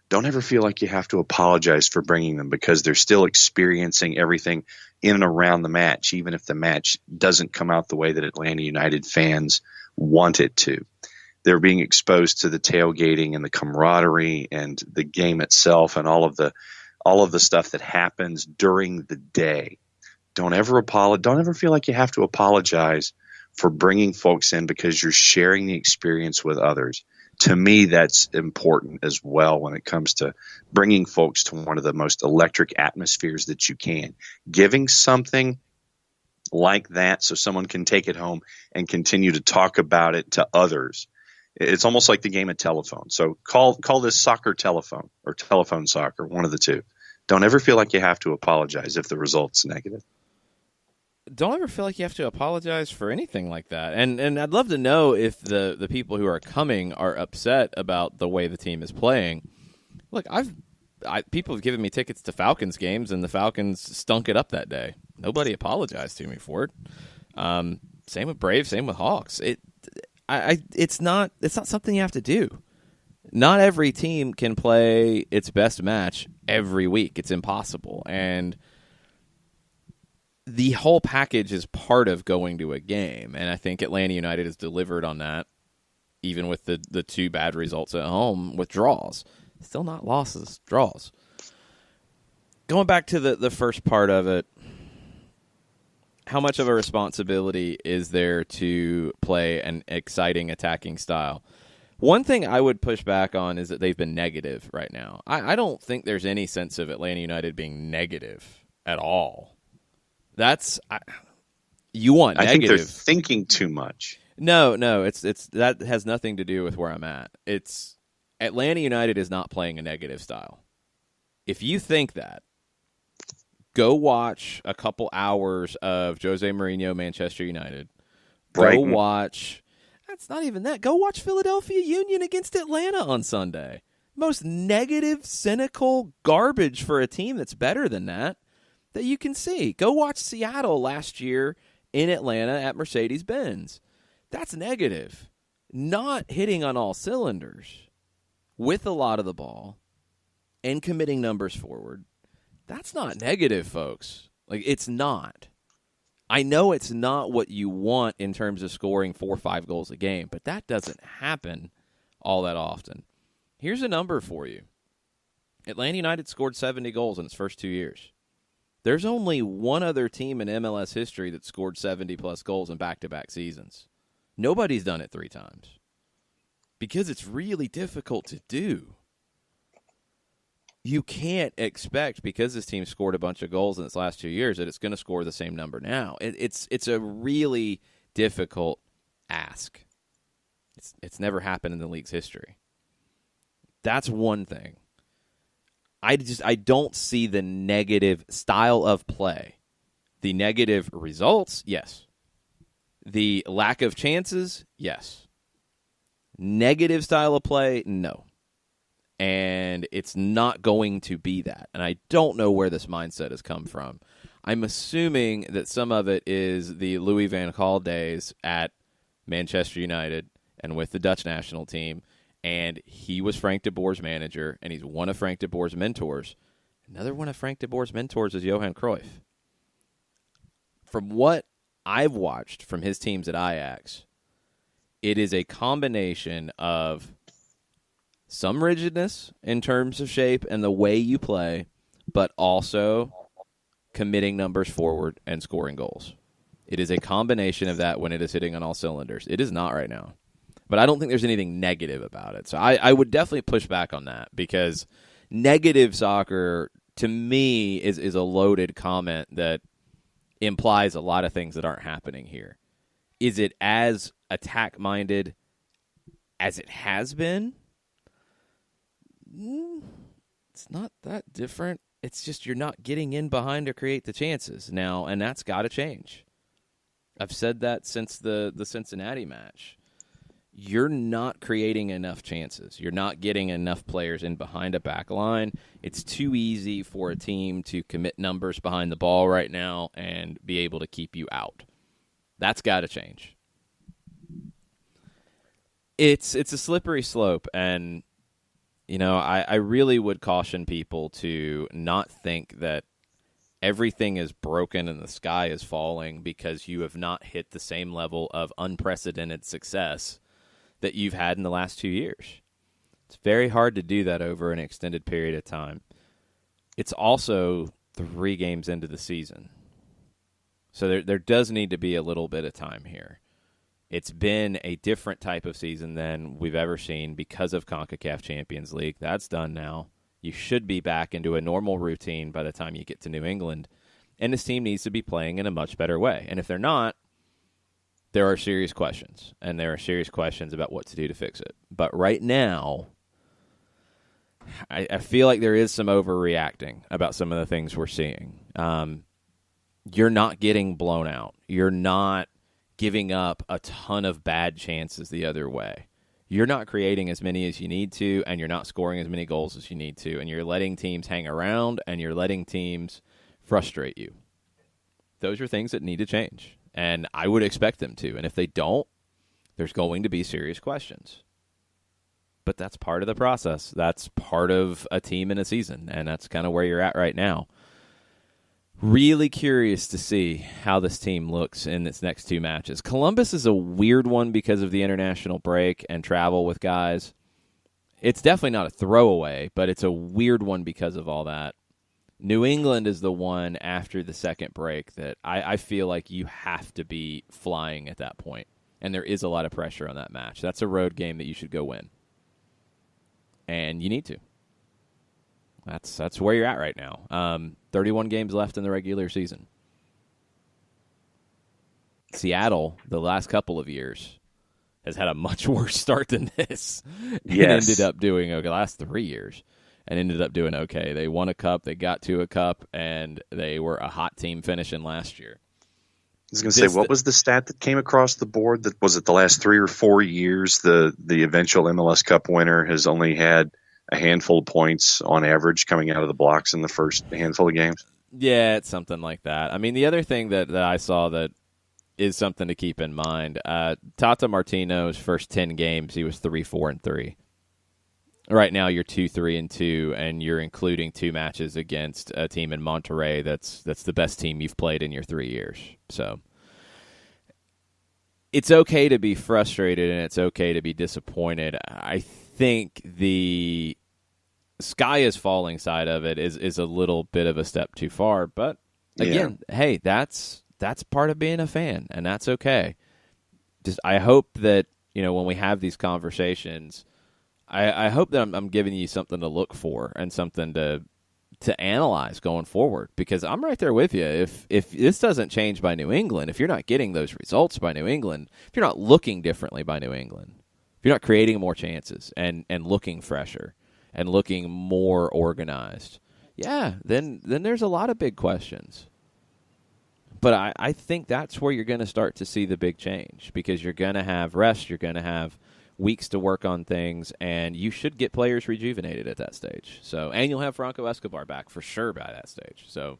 Don't ever feel like you have to apologize for bringing them, because they're still experiencing everything in and around the match, even if the match doesn't come out the way that Atlanta United fans want it to. They're being exposed to the tailgating and the camaraderie and the game itself and all of the stuff that happens during the day. Don't ever feel like you have to apologize for bringing folks in, because you're sharing the experience with others. To me, that's important as well when it comes to bringing folks to one of the most electric atmospheres that you can. Giving something like that so someone can take it home and continue to talk about it to others. It's almost like the game of telephone. So call this soccer telephone or telephone soccer, one of the two. Don't ever feel like you have to apologize if the result's negative. Don't ever feel like you have to apologize for anything like that. And I'd love to know if the people who are coming are upset about the way the team is playing. Look, people have given me tickets to Falcons games, and the Falcons stunk it up that day. Nobody apologized to me for it. Same with Braves, same with Hawks. It's not something you have to do. Not every team can play its best match every week. It's impossible. And the whole package is part of going to a game, and I think Atlanta United has delivered on that, even with the two bad results at home with draws. Still not losses, draws. Going back to the first part of it, how much of a responsibility is there to play an exciting attacking style? One thing I would push back on is that they've been negative right now. I don't think there's any sense of Atlanta United being negative at all. You want negative. I think they're thinking too much. No, it's that has nothing to do with where I'm at. It's Atlanta United is not playing a negative style. If you think that, go watch a couple hours of Jose Mourinho Manchester United. Brighton. Go watch. That's not even that. Go watch Philadelphia Union against Atlanta on Sunday. Most negative, cynical garbage for a team that's better than that you can see. Go watch Seattle last year in Atlanta at Mercedes-Benz. That's negative. Not hitting on all cylinders with a lot of the ball and committing numbers forward. That's not negative, folks. Like, it's not. I know it's not what you want in terms of scoring 4 or 5 goals a game, but that doesn't happen all that often. Here's a number for you. Atlanta United scored 70 goals in its first 2 years. There's only one other team in MLS history that scored 70-plus goals in back-to-back seasons. Nobody's done it 3 times because it's really difficult to do. You can't expect, because this team scored a bunch of goals in its last 2 years, that it's going to score the same number now. It's a really difficult ask. It's never happened in the league's history. That's one thing. I don't see the negative style of play. The negative results, yes. The lack of chances, yes. Negative style of play, no. And it's not going to be that. And I don't know where this mindset has come from. I'm assuming that some of it is the Louis van Gaal days at Manchester United and with the Dutch national team. And he was Frank de Boer's manager, and he's one of Frank de Boer's mentors. Another one of Frank de Boer's mentors is Johan Cruyff. From what I've watched from his teams at Ajax, it is a combination of some rigidness in terms of shape and the way you play, but also committing numbers forward and scoring goals. It is a combination of that when it is hitting on all cylinders. It is not right now. But I don't think there's anything negative about it. So I would definitely push back on that, because negative soccer, to me, is a loaded comment that implies a lot of things that aren't happening here. Is it as attack-minded as it has been? It's not that different. It's just you're not getting in behind to create the chances now, and that's got to change. I've said that since the Cincinnati match. You're not creating enough chances. You're not getting enough players in behind a back line. It's too easy for a team to commit numbers behind the ball right now and be able to keep you out. That's got to change. It's a slippery slope, and I really would caution people to not think that everything is broken and the sky is falling because you have not hit the same level of unprecedented success that you've had in the last 2 years. It's very hard to do that over an extended period of time. It's also 3 games into the season. So there does need to be a little bit of time here. It's been a different type of season than we've ever seen because of CONCACAF Champions League. That's done now. You should be back into a normal routine by the time you get to New England. And this team needs to be playing in a much better way. And if they're not, there are serious questions. And there are serious questions about what to do to fix it. But right now, I feel like there is some overreacting about some of the things we're seeing. You're not getting blown out. You're not giving up a ton of bad chances the other way. You're not creating as many as you need to, and you're not scoring as many goals as you need to, and you're letting teams hang around, and you're letting teams frustrate you. Those are things that need to change, and I would expect them to. And if they don't, there's going to be serious questions. But that's part of the process. That's part of a team in a season, and that's kind of where you're at right now. Really curious to see how this team looks in its next 2 matches. Columbus is a weird one because of the international break and travel with guys. It's definitely not a throwaway, but it's a weird one because of all that. New England is the one after the second break that I feel like you have to be flying at that point, and there is a lot of pressure on that match. That's a road game that you should go win, and you need to. That's where you're at right now. 31 games left in the regular season. Seattle, the last couple of years, has had a much worse start than this. Yes. And ended up doing okay. The last 3 years, and ended up doing okay. They won a cup, they got to a cup, and they were a hot team finishing last year. I was going to say, what was the stat that came across the board? That was it the last 3 or 4 years, the eventual MLS Cup winner has only had a handful of points on average coming out of the blocks in the first handful of games? Yeah, it's something like that. I mean, the other thing that I saw that is something to keep in mind, Tata Martino's first 10 games, he was 3-4-3. Right now, you're 2-3-2, and you're including 2 matches against a team in Monterrey that's the best team you've played in your 3 years. So it's okay to be frustrated, and it's okay to be disappointed. I think the sky is falling side of it is a little bit of a step too far. But again, hey, that's part of being a fan, and that's okay. Just I hope that when we have these conversations, I hope that I'm giving you something to look for and something to analyze going forward, because I'm right there with you. If this doesn't change by New England, if you're not getting those results by New England, if you're not looking differently by New England, if you're not creating more chances and looking fresher and looking more organized, then there's a lot of big questions. But I think that's where you're going to start to see the big change, because you're going to have rest, you're going to have weeks to work on things, and you should get players rejuvenated at that stage. So, and you'll have Franco Escobar back for sure by that stage. So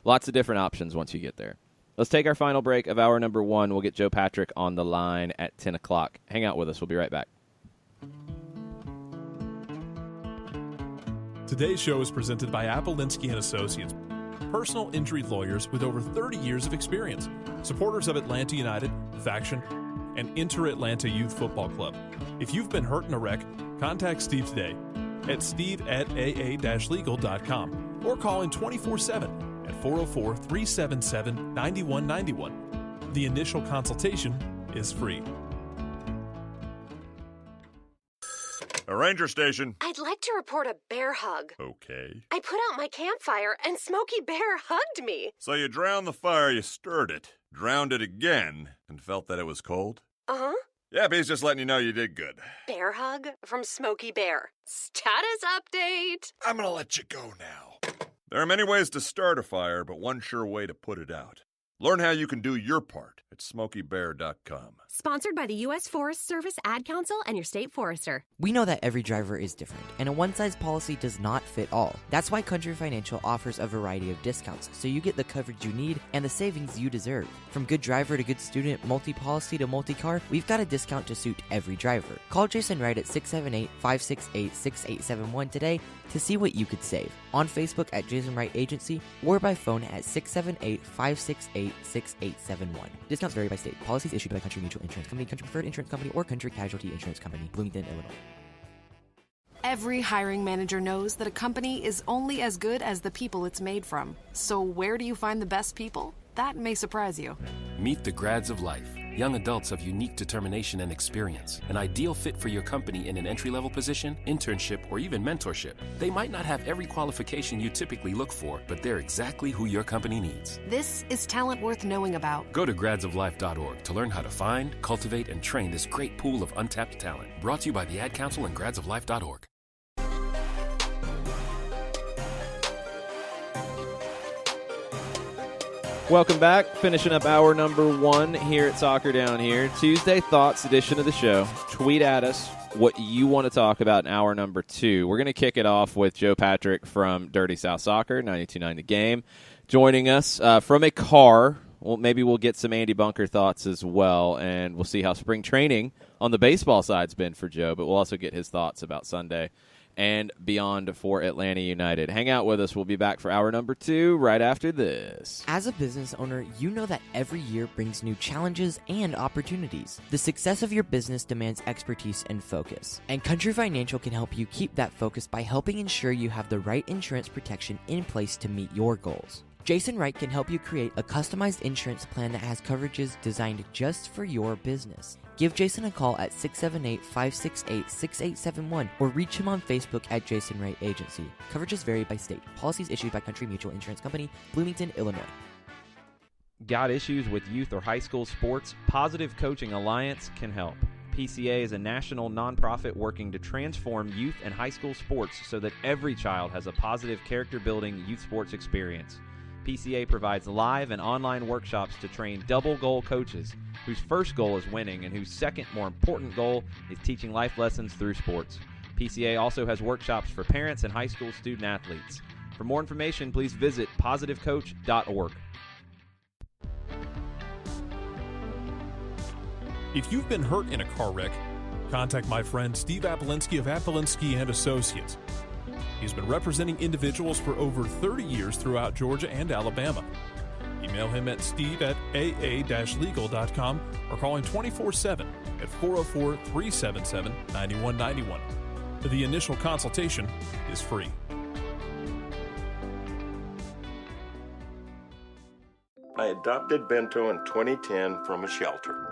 lots of different options once you get there. Let's take our final break of hour number 1. We'll get Joe Patrick on the line at 10 o'clock. Hang out with us. We'll be right back. Today's show is presented by Appolinsky & Associates, personal injury lawyers with over 30 years of experience, supporters of Atlanta United, Faction, and Inter-Atlanta Youth Football Club. If you've been hurt in a wreck, contact Steve today at steve@aa-legal.com or call in 24/7 at 404-377-9191. The initial consultation is free. A ranger station. I'd like to report a bear hug. Okay. I put out my campfire and Smokey Bear hugged me. So you drowned the fire, you stirred it, drowned it again, and felt that it was cold? Uh-huh. Yeah, but he's just letting you know you did good. Bear hug from Smokey Bear. Status update. I'm gonna let you go now. There are many ways to start a fire, but one sure way to put it out. Learn how you can do your part at SmokeyBear.com. Sponsored by the U.S. Forest Service, Ad Council, and your state forester. We know that every driver is different, and a one-size policy does not fit all. That's why Country Financial offers a variety of discounts, so you get the coverage you need and the savings you deserve. From good driver to good student, multi-policy to multi-car, we've got a discount to suit every driver. Call Jason Wright at 678-568-6871 today to see what you could save. On Facebook at Jason Wright Agency, or by phone at 678-568-6871. Discounts vary by state. Policies issued by Country Mutual Insurance Company, Country Preferred Insurance Company, or Country Casualty Insurance Company, Bloomington, Illinois. Every hiring manager knows that a company is only as good as the people it's made from. So where do you find the best people? That may surprise you. Meet the grads of life. Young adults of unique determination and experience. An ideal fit for your company in an entry-level position, internship, or even mentorship. They might not have every qualification you typically look for, but they're exactly who your company needs. This is talent worth knowing about. Go to gradsoflife.org to learn how to find, cultivate, and train this great pool of untapped talent. Brought to you by the Ad Council and gradsoflife.org. Welcome back. Finishing up hour number 1 here at Soccer Down Here. Tuesday Thoughts edition of the show. Tweet at us what you want to talk about in hour number 2. We're going to kick it off with Joe Patrick from Dirty South Soccer, 92.9 The Game, joining us from a car. Well, maybe we'll get some Andy Bunker thoughts as well, and we'll see how spring training on the baseball side's been for Joe, but we'll also get his thoughts about Sunday and beyond for Atlanta United. Hang out with us. We'll be back for hour number 2 right after this. As a business owner, you know that every year brings new challenges and opportunities. The success of your business demands expertise and focus. And Country Financial can help you keep that focus by helping ensure you have the right insurance protection in place to meet your goals. Jason Wright can help you create a customized insurance plan that has coverages designed just for your business. Give Jason a call at 678-568-6871 or reach him on Facebook at Jason Wright Agency. Coverages vary by state. Policies issued by Country Mutual Insurance Company, Bloomington, Illinois. Got issues with youth or high school sports? Positive Coaching Alliance can help. PCA is a national nonprofit working to transform youth and high school sports so that every child has a positive character-building youth sports experience. PCA provides live and online workshops to train double-goal coaches whose first goal is winning and whose second, more important goal is teaching life lessons through sports. PCA also has workshops for parents and high school student-athletes. For more information, please visit positivecoach.org. If you've been hurt in a car wreck, contact my friend Steve Appolinsky of Appolinsky & Associates. He's been representing individuals for over 30 years throughout Georgia and Alabama. Email him at steve@aa-legal.com or call him 24/7 at 404-377-9191. The initial consultation is free. I adopted Bento in 2010 from a shelter.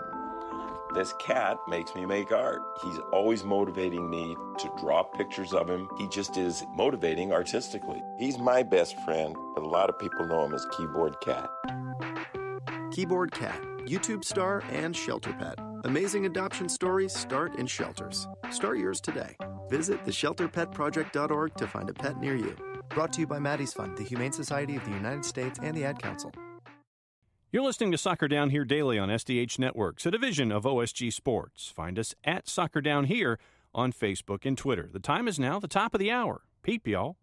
This cat makes me make art. He's always motivating me to draw pictures of him. He just is motivating artistically. He's my best friend, but a lot of people know him as Keyboard Cat. Keyboard Cat, YouTube star and shelter pet. Amazing adoption stories start in shelters. Start yours today. Visit theshelterpetproject.org to find a pet near you. Brought to you by Maddie's Fund, the Humane Society of the United States, and the Ad Council. You're listening to Soccer Down Here daily on SDH Networks, a division of OSG Sports. Find us at Soccer Down Here on Facebook and Twitter. The time is now the top of the hour. Peep, y'all.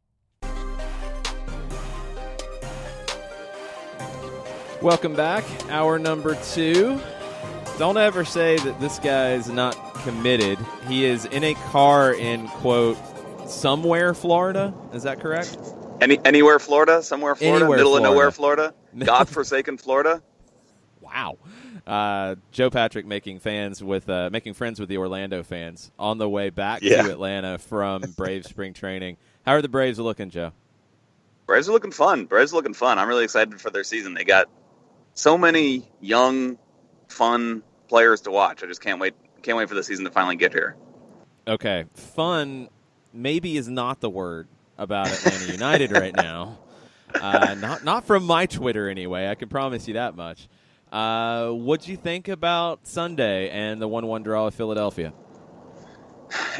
Welcome back. Hour number 2. Don't ever say that this guy is not committed. He is in a car in, quote, somewhere Florida. Is that correct? Anywhere Florida? Somewhere Florida? Anywhere Middle Florida. of nowhere Florida? God-forsaken Florida? Wow. Joe Patrick making friends with the Orlando fans on the way back to Atlanta from Braves spring training. How are the Braves looking, Joe? Braves are looking fun. I'm really excited for their season. They got so many young, fun players to watch. I just can't wait for the season to finally get here. Okay. Fun maybe is not the word about Atlanta United right now. Not from my Twitter anyway. I can promise you that much. What'd you think about Sunday and the 1-1 draw with Philadelphia?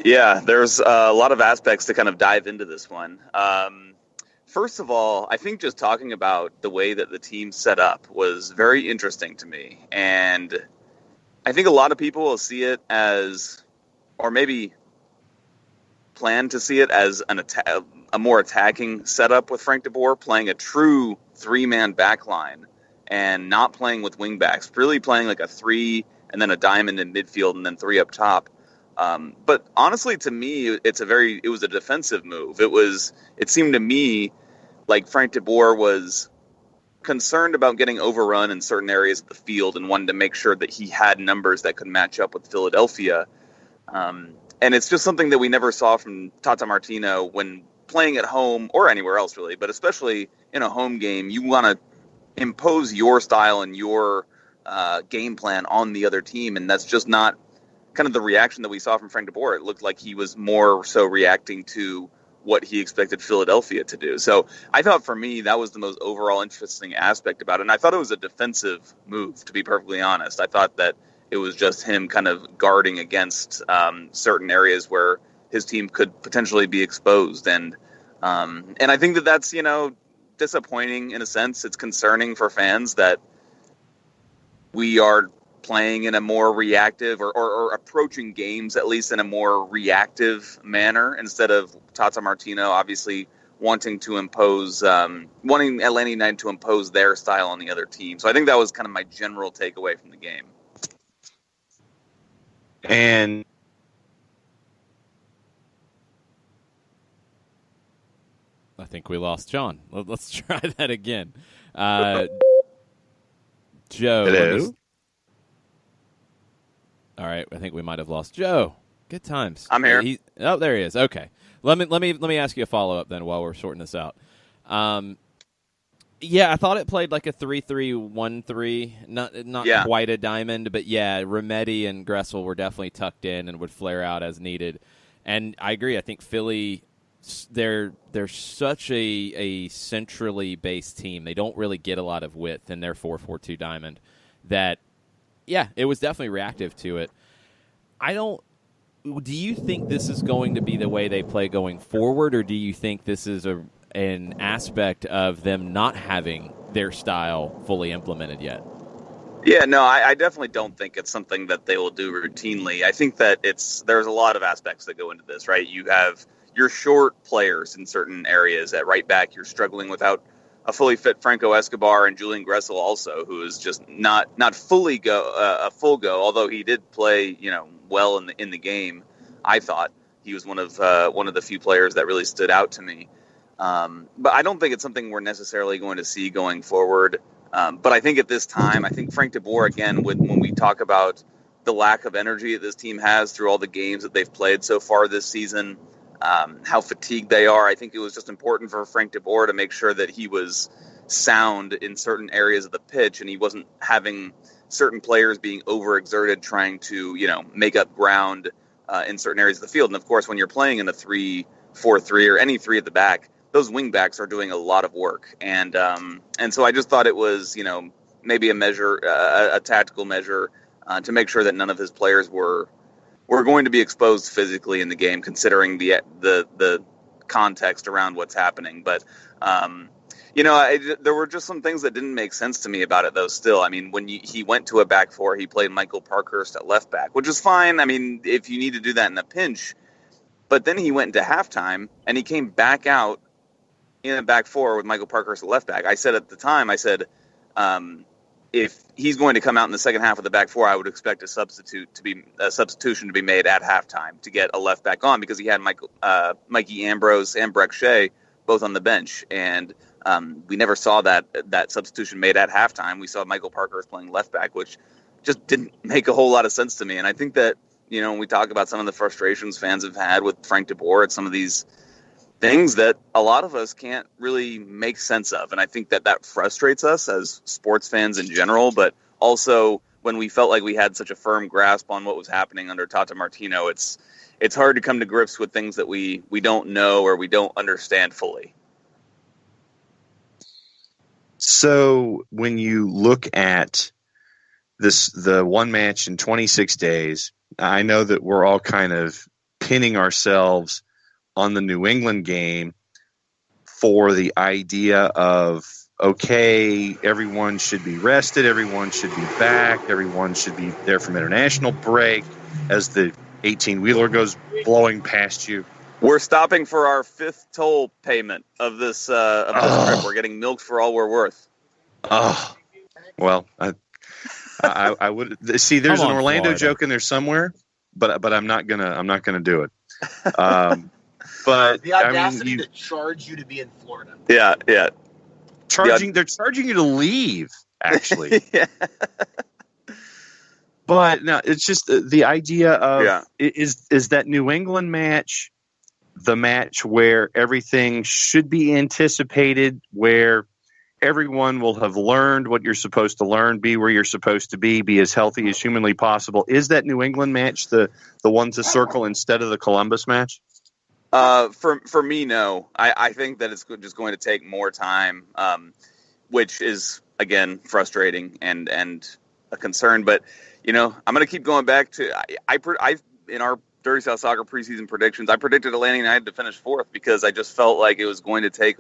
Yeah, there's a lot of aspects to kind of dive into this one. First of all, I think just talking about the way that the team set up was very interesting to me. And I think a lot of people will see it as, or maybe plan to see it as a more attacking setup with Frank DeBoer, playing a true 3-man backline and not playing with wingbacks, really playing like a 3 and then a diamond in midfield and then 3 up top. But honestly, to me, it was a defensive move. It seemed to me like Frank DeBoer was concerned about getting overrun in certain areas of the field and wanted to make sure that he had numbers that could match up with Philadelphia. And it's just something that we never saw from Tata Martino when playing at home or anywhere else, really, but especially in a home game. You want to impose your style and your game plan on the other team, and that's just not kind of the reaction that we saw from Frank DeBoer. It looked like he was more so reacting to what he expected Philadelphia to do. So I thought for me, that was the most overall interesting aspect about it. And I thought it was a defensive move, to be perfectly honest. I thought that it was just him kind of guarding against certain areas where his team could potentially be exposed. And I think that that's, disappointing in a sense. It's concerning for fans that we are playing in a more reactive or approaching games at least in a more reactive manner instead of Tata Martino obviously wanting Atlanta United to impose their style on the other team. So I think that was kind of my general takeaway from the game. And I think we lost John. Let's try that again. Joe. Hello? All right, I think we might have lost Joe. Good times. I'm here. There he is. Okay. Let me ask you a follow-up then while we're sorting this out. Yeah, I thought it played like a 3-3-1-3, not quite a diamond, but yeah, Remedi and Gressel were definitely tucked in and would flare out as needed. And I agree. I think Philly, they're such a centrally based team. They don't really get a lot of width in their 4-4-2 diamond. That, yeah, it was definitely reactive to it. Do you think this is going to be the way they play going forward, or do you think this is an aspect of them not having their style fully implemented yet? Yeah, no, I definitely don't think it's something that they will do routinely. I think that there's a lot of aspects that go into this, right? You have your short players in certain areas. At right back, you're struggling without a fully fit Franco Escobar and Julian Gressel also, who is just not fully a full go, although he did play, well in the game. I thought he was one of the few players that really stood out to me. But I don't think it's something we're necessarily going to see going forward. But I think at this time, I think Frank DeBoer, again, when we talk about the lack of energy that this team has through all the games that they've played so far this season, how fatigued they are, I think it was just important for Frank DeBoer to make sure that he was sound in certain areas of the pitch and he wasn't having certain players being overexerted trying to, make up ground in certain areas of the field. And, of course, when you're playing in a 3-4-3 or any 3 at the back, those wing backs are doing a lot of work. And so I just thought it was, maybe a measure, a tactical measure to make sure that none of his players were going to be exposed physically in the game, considering the context around what's happening. But there were just some things that didn't make sense to me about it, though. Still, I mean, when he went to a back four, he played Michael Parkhurst at left back, which is fine. I mean, if you need to do that in a pinch. But then he went into halftime, and he came back out in a back four with Michael Parkhurst at left back. I said at the time, if he's going to come out in the second half of the back four, I would expect a substitution to be made at halftime to get a left back on, because he had Mikey Ambrose and Breck Shea both on the bench, and we never saw that substitution made at halftime. We saw Michael Parkhurst playing left back, which just didn't make a whole lot of sense to me. And I think that, when we talk about some of the frustrations fans have had with Frank DeBoer at some of these things that a lot of us can't really make sense of. And I think that frustrates us as sports fans in general, but also when we felt like we had such a firm grasp on what was happening under Tata Martino, it's hard to come to grips with things that we don't know or we don't understand fully. So when you look at the one match in 26 days, I know that we're all kind of pinning ourselves on the New England game for the idea of, okay, everyone should be rested, everyone should be back, everyone should be there from international break as the 18-wheeler goes blowing past you. We're stopping for our fifth toll payment of this trip. We're getting milked for all we're worth. Oh, well, I would see. There's an Orlando Florida joke in there somewhere, but I'm not gonna do it. But the audacity to charge you to be in Florida. Yeah. They're charging you to leave, actually. Yeah. But no, it's just the idea of is that New England match the match where everything should be anticipated, where everyone will have learned what you're supposed to learn, be where you're supposed to be as healthy as humanly possible. Is that New England match the one to circle instead of the Columbus match? For me, no. I think that it's just going to take more time, which is, again, frustrating and a concern. But, I'm going to keep going back to I in our Dirty South Soccer preseason predictions, I predicted Atlanta United to finish fourth because I just felt like it was going to take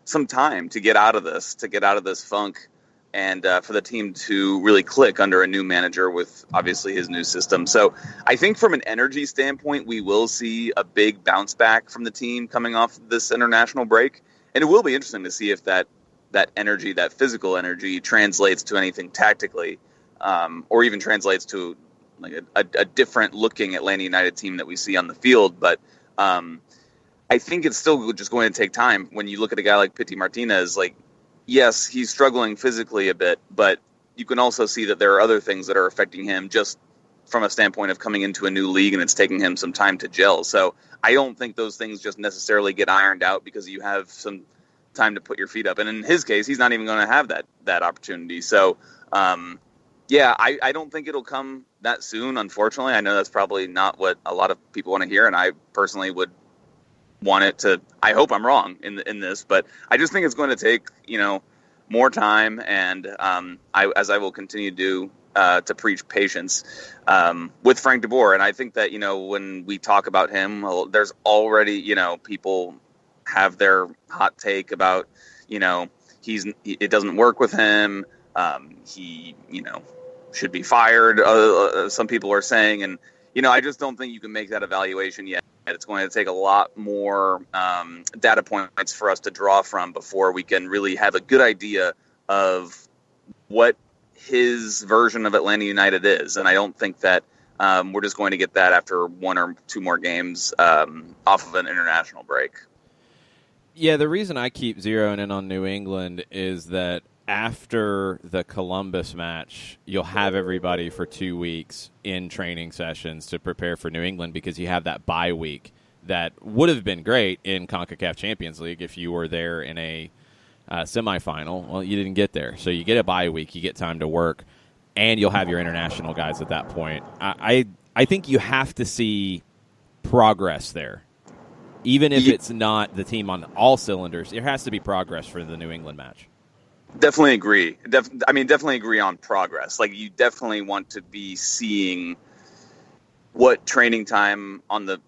some time to get out of this funk, and for the team to really click under a new manager with obviously his new system. So I think from an energy standpoint, we will see a big bounce back from the team coming off this international break. And it will be interesting to see if that energy, that physical energy, translates to anything tactically, or even translates to like a different looking Atlanta United team that we see on the field. But I think it's still just going to take time. When you look at a guy like Pity Martinez, like, yes, he's struggling physically a bit, but you can also see that there are other things that are affecting him just from a standpoint of coming into a new league, and it's taking him some time to gel. So I don't think those things just necessarily get ironed out because you have some time to put your feet up. And in his case, he's not even going to have that opportunity. So, I don't think it'll come that soon, unfortunately. I know that's probably not what a lot of people want to hear, and I personally would want it to. I hope I'm wrong in this, but I just think it's going to take more time, and as I will continue to preach patience with Frank DeBoer. And I think that when we talk about him, there's already people have their hot take about it doesn't work with him. He should be fired. Some people are saying, and I just don't think you can make that evaluation yet. It's going to take a lot more data points for us to draw from before we can really have a good idea of what his version of Atlanta United is. And I don't think that we're just going to get that after one or two more games off of an international break. Yeah, the reason I keep zeroing in on New England is that after the Columbus match, you'll have everybody for 2 weeks in training sessions to prepare for New England, because you have that bye week that would have been great in CONCACAF Champions League if you were there in a semifinal. Well, you didn't get there. So you get a bye week, you get time to work, and you'll have your international guys at that point. I think you have to see progress there. Even if it's not the team on all cylinders, there has to be progress for the New England match. Definitely agree. Definitely agree on progress. Like, you definitely want to be seeing what training time on the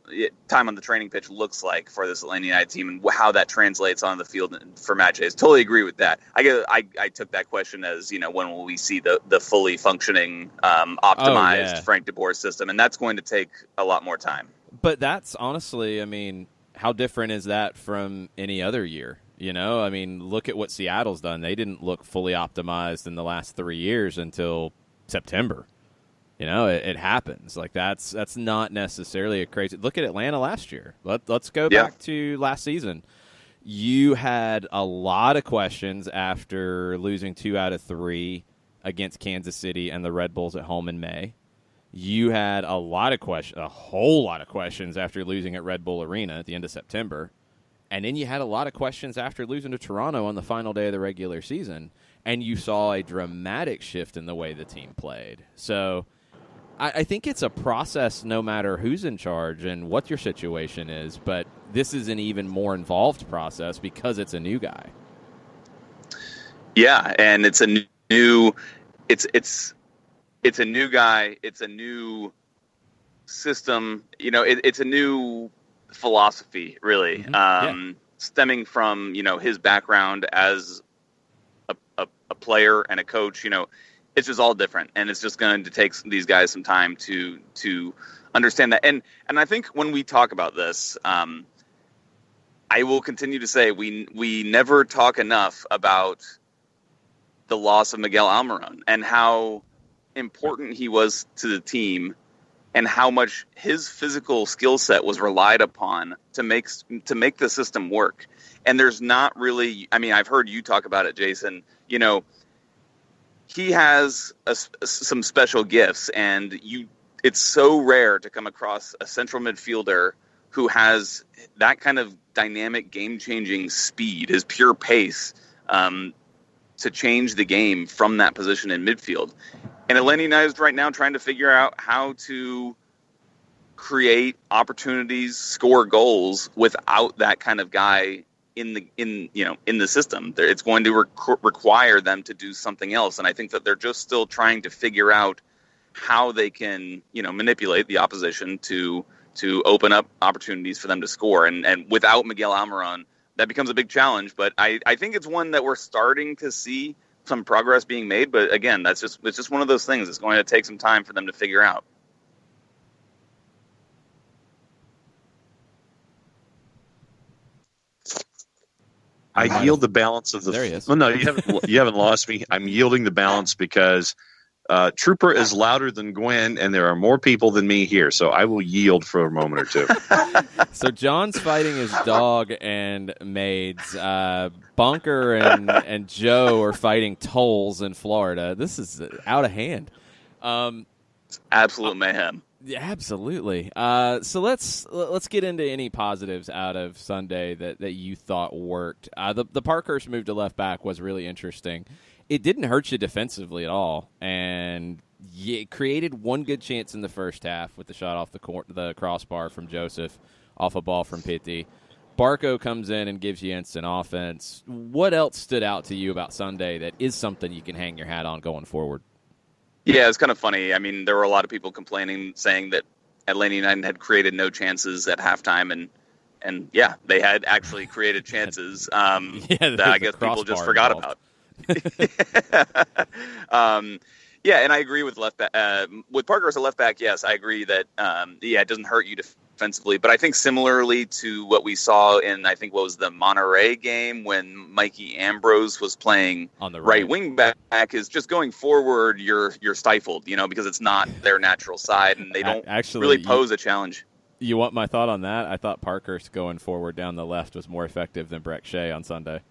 training pitch looks like for this Atlanta United team and how that translates on the field for matches. Totally agree with that. I took that question as, when will we see the fully functioning, optimized Frank DeBoer system, and that's going to take a lot more time. But that's honestly, how different is that from any other year? Look at what Seattle's done. They didn't look fully optimized in the last 3 years until September. It happens. Like, that's not necessarily a crazy. Look at Atlanta last year. Let's go back to last season. You had a lot of questions after losing 2 out of 3 against Kansas City and the Red Bulls at home in May. You had a whole lot of questions after losing at Red Bull Arena at the end of September. And then you had a lot of questions after losing to Toronto on the final day of the regular season. And you saw a dramatic shift in the way the team played. So I think it's a process no matter who's in charge and what your situation is. But this is an even more involved process because it's a new guy. Yeah, and it's a new it's a new guy. It's a new system. It's a new philosophy, really, stemming from his background as a player and a coach. It's just all different, and it's just going to take these guys some time to understand that. And I think when we talk about this, I will continue to say we never talk enough about the loss of Miguel Almiron and how important he was to the team, and how much his physical skill set was relied upon to make the system work. And there's not really, I've heard you talk about it, Jason. He has some special gifts, and it's so rare to come across a central midfielder who has that kind of dynamic, game-changing speed, his pure pace, to change the game from that position in midfield. And Atlanta United is right now trying to figure out how to create opportunities, score goals without that kind of guy in the system. It's going to require them to do something else, and I think that they're just still trying to figure out how they can manipulate the opposition to open up opportunities for them to score. And without Miguel Almiron, that becomes a big challenge. But I think it's one that we're starting to see some progress being made. But again, it's just one of those things. It's going to take some time for them to figure out. I yield the balance of the. There he is. Well, no, you haven't lost me. I'm yielding the balance because Trooper is rouder than Gwen, and there are more people than me here, so I will yield for a moment or two. So John's fighting his dog and maids. Bunker and Joe are fighting tolls in Florida. This is out of hand. Absolute mayhem. Yeah, absolutely. So let's get into any positives out of Sunday that you thought worked. The Parkhurst move to left back was really interesting. It didn't hurt you defensively at all, and it created one good chance in the first half with the shot off the crossbar from Joseph off a ball from Pitti. Barco comes in and gives you instant offense. What else stood out to you about Sunday that is something you can hang your hat on going forward? Yeah, it's kind of funny. There were a lot of people complaining, saying that Atlanta United had created no chances at halftime, and yeah, they had actually created chances that I guess people just forgot about. Yeah, and I agree with left back. With Parker as a left back, yes, I agree that it doesn't hurt you defensively. But I think similarly to what we saw in, I think what was the Monterey game when Mikey Ambrose was playing on the right wing back, is just going forward, you're stifled, because it's not their natural side, and they don't really pose a challenge. You want my thought on that? I thought Parkhurst going forward down the left was more effective than Breck Shea on Sunday.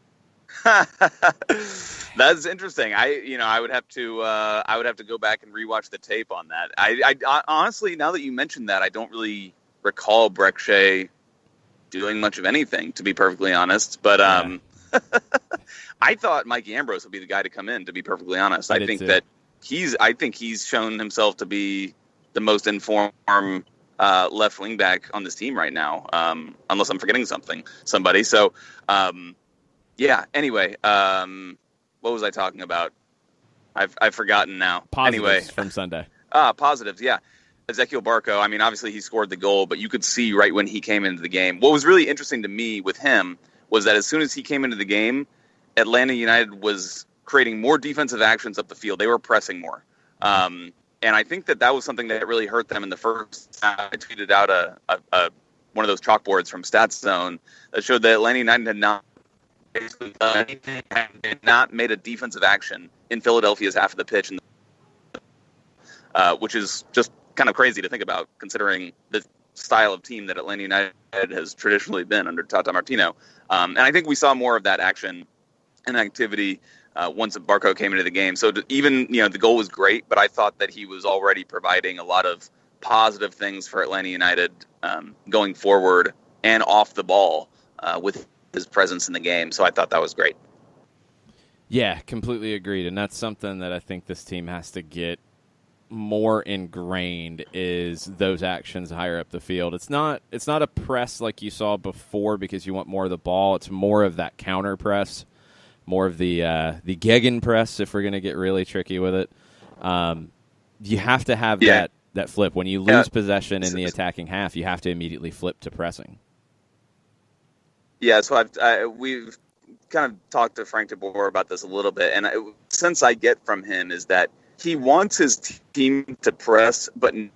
That's interesting. I would have to go back and rewatch the tape on that. I honestly, now that you mentioned that, I don't really recall Breck Shea doing much of anything, to be perfectly honest. But I thought Mikey Ambrose would be the guy to come in, to be perfectly honest. I think he's shown himself to be the most informed left wing back on this team right now, unless I'm forgetting somebody. So, yeah, anyway, what was I talking about? I've forgotten now. Positives anyway, from Sunday. Positives, yeah. Ezequiel Barco, I mean, obviously he scored the goal, but you could see right when he came into the game. What was really interesting to me with him was that as soon as he came into the game, Atlanta United was creating more defensive actions up the field. They were pressing more. And I think that was something that really hurt them in the first half. I tweeted out one of those chalkboards from Stats Zone that showed that Atlanta United had not basically done anything, had not made a defensive action in Philadelphia's half of the pitch, which is just kind of crazy to think about, considering the style of team that Atlanta United has traditionally been under Tata Martino. And I think we saw more of that action and activity once Barco came into the game. So even, the goal was great, but I thought that he was already providing a lot of positive things for Atlanta United going forward and off the ball with his presence in the game. So I thought that was great. Yeah, completely agreed. And that's something that I think this team has to get more ingrained, is those actions higher up the field. It's not a press like you saw before because you want more of the ball. It's more of that counter press, more of the Gegen press, if we're going to get really tricky with it. You have to have that flip. When you lose possession in the attacking half, you have to immediately flip to pressing. Yeah, so we've kind of talked to Frank de Boer about this a little bit, and sense I get from him is that he wants his team to press, but in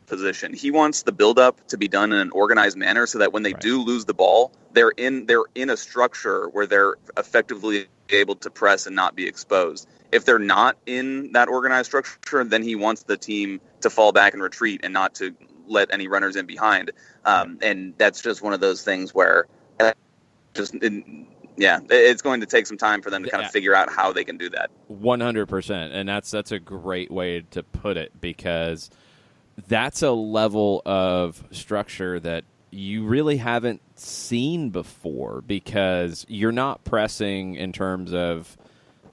position. He wants the build-up to be done in an organized manner so that when they do lose the ball, they're in a structure where they're effectively able to press and not be exposed. If they're not in that organized structure, then he wants the team to fall back and retreat and not to let any runners in behind. And that's just one of those things where it's going to take some time for them to kind of figure out how they can do that. 100%, and that's a great way to put it, because that's a level of structure that you really haven't seen before, because you're not pressing in terms of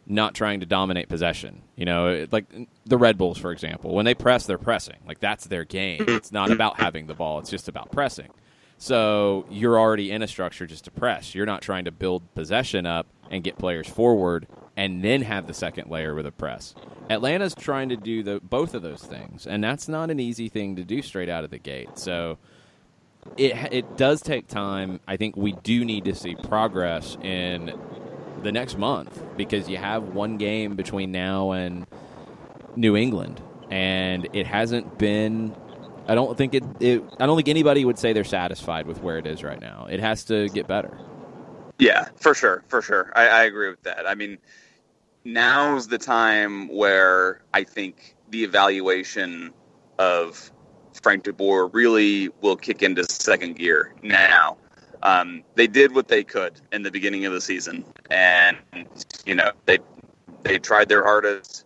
not trying to dominate possession. Like the Red Bulls, for example, when they press, they're pressing. Like, that's their game. It's not about having the ball. It's just about pressing. So you're already in a structure just to press. You're not trying to build possession up and get players forward and then have the second layer with a press. Atlanta's trying to do both of those things, and that's not an easy thing to do straight out of the gate. So it does take time. I think we do need to see progress in the next month, because you have one game between now and New England, and it hasn't been. I don't think anybody would say they're satisfied with where it is right now. It has to get better. Yeah, for sure. I agree with that. I mean, now's the time where I think the evaluation of Frank de Boer really will kick into second gear now. They did what they could in the beginning of the season, and they tried their hardest.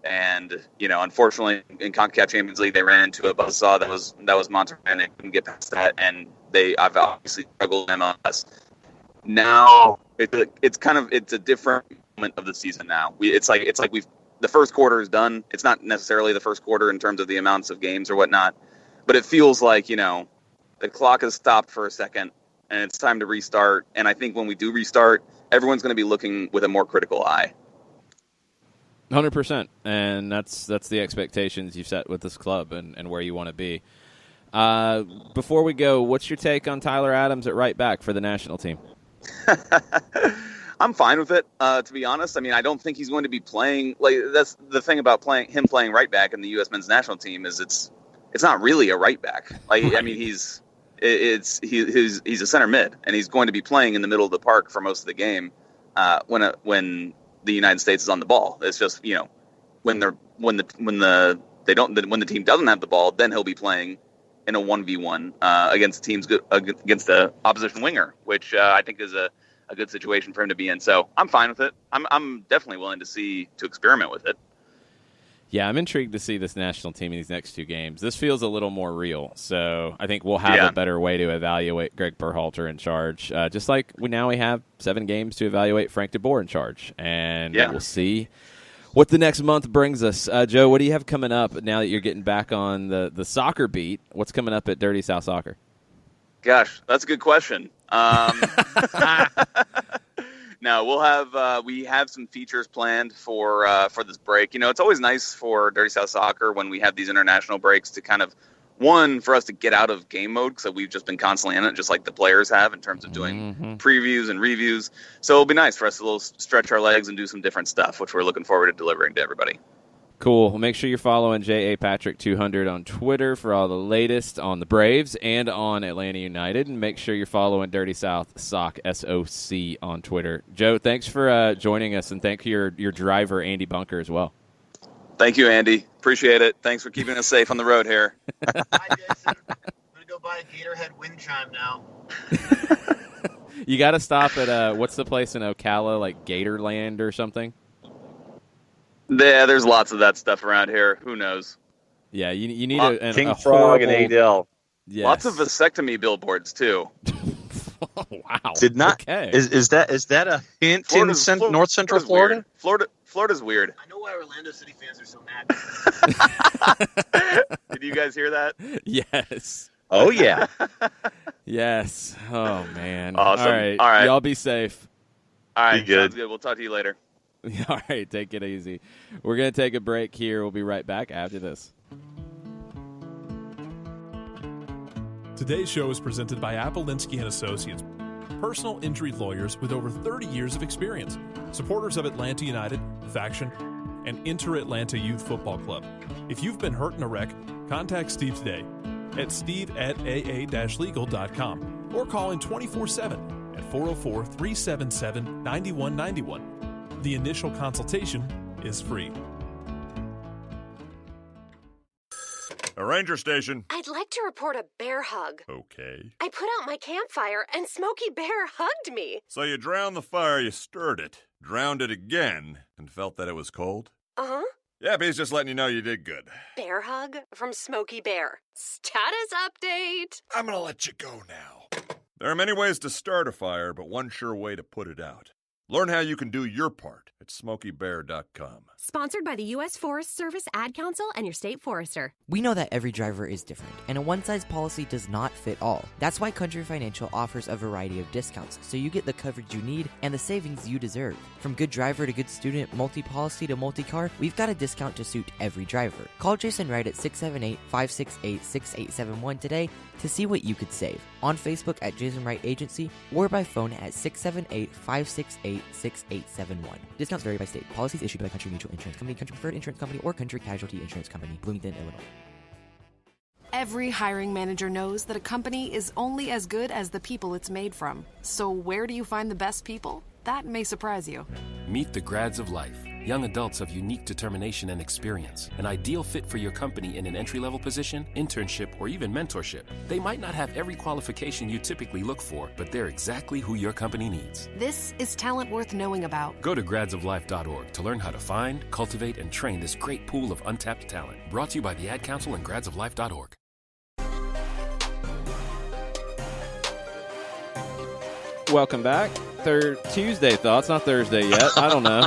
And, unfortunately, in CONCACAF Champions League, they ran into a buzzsaw that was Monterrey, and they couldn't get past that. And I've obviously struggled in MLS. Now it's a different moment of the season. Now it's like the first quarter is done. It's not necessarily the first quarter in terms of the amounts of games or whatnot, but it feels like the clock has stopped for a second, and it's time to restart. And I think when we do restart, everyone's going to be looking with a more critical eye. 100%, and that's the expectations you've set with this club and where you want to be. Before we go, what's your take on Tyler Adams at right back for the national team? I'm fine with it, to be honest. I mean, I don't think he's going to be playing. Like, that's the thing about him playing right back in the U.S. men's national team is it's not really a right back. Like, right. I mean, he's a center mid, and he's going to be playing in the middle of the park for most of the game when the United States is on the ball. It's just, when the team doesn't have the ball, then he'll be playing in a 1v1 against the opposition winger, which I think is a good situation for him to be in. So I'm fine with it. I'm definitely willing to experiment with it. Yeah, I'm intrigued to see this national team in these next two games. This feels a little more real, so I think we'll have a better way to evaluate Greg Berhalter in charge, just like we have 7 games to evaluate Frank de Boer in charge, and we'll see what the next month brings us. Joe, what do you have coming up now that you're getting back on the soccer beat? What's coming up at Dirty South Soccer? Gosh, that's a good question. No, we'll have we have some features planned for this break. You know, it's always nice for Dirty South Soccer when we have these international breaks to kind of for us to get out of game mode because we've just been constantly in it, just like the players have in terms of doing previews and reviews. So it'll be nice for us to stretch our legs and do some different stuff, which we're looking forward to delivering to everybody. Cool. Well, make sure you're following JAPatrick200 on Twitter for all the latest on the Braves and on Atlanta United. And make sure you're following Dirty South Soc, SOC, on Twitter. Joe, thanks for joining us, and thank your driver, Andy Bunker, as well. Thank you, Andy. Appreciate it. Thanks for keeping us safe on the road here. Bye, Jason. I'm going to go buy a Gatorhead wind chime now. You got to stop at, what's the place in Ocala, like Gatorland or something? Yeah, there's lots of that stuff around here. Who knows? Yeah, you need a King a Frog horrible... and Adele. Yes. Lots of vasectomy billboards, too. Wow. Did not. Okay. Is that a hint in North Central Florida? Florida's weird. I know why Orlando City fans are so mad. Did you guys hear that? Yes. Oh, yeah. Yes. Oh, man. Awesome. All right. Y'all be safe. All right. Be good. Sounds good. We'll talk to you later. All right. Take it easy. We're going to take a break here. We'll be right back after this. Today's show is presented by Appolinsky & Associates, personal injury lawyers with over 30 years of experience, supporters of Atlanta United, Faction, and Inter-Atlanta Youth Football Club. If you've been hurt in a wreck, contact Steve today at steve@aa-legal.com or call in 24/7 at 404-377-9191. The initial consultation is free. A ranger station. I'd like to report a bear hug. Okay. I put out my campfire and Smokey Bear hugged me. So you drowned the fire, you stirred it, drowned it again, and felt that it was cold? Uh-huh. Yep, he's just letting you know you did good. Bear hug from Smokey Bear. Status update. I'm gonna let you go now. There are many ways to start a fire, but one sure way to put it out. Learn how you can do your part at SmokeyBear.com. Sponsored by the U.S. Forest Service Ad Council and your state forester. We know that every driver is different, and a one-size policy does not fit all. That's why Country Financial offers a variety of discounts, so you get the coverage you need and the savings you deserve. From good driver to good student, multi-policy to multi-car, we've got a discount to suit every driver. Call Jason Wright at 678-568-6871 today to see what you could save. On Facebook at Jason Wright Agency or by phone at 678-568-6871. Discounts vary by state. Policies issued by Country Mutual Insurance Company, Country Preferred Insurance Company, or Country Casualty Insurance Company, Bloomington, Illinois. Every hiring manager knows that a company is only as good as the people it's made from. So where do you find the best people? That may surprise you. Meet the grads of life. Young adults of unique determination and experience. An ideal fit for your company in an entry-level position, internship, or even mentorship. They might not have every qualification you typically look for, but they're exactly who your company needs. This is talent worth knowing about. Go to gradsoflife.org to learn how to find, cultivate, and train this great pool of untapped talent. Brought to you by the Ad Council and gradsoflife.org. Welcome back. Tuesday thoughts, not Thursday yet. I don't know.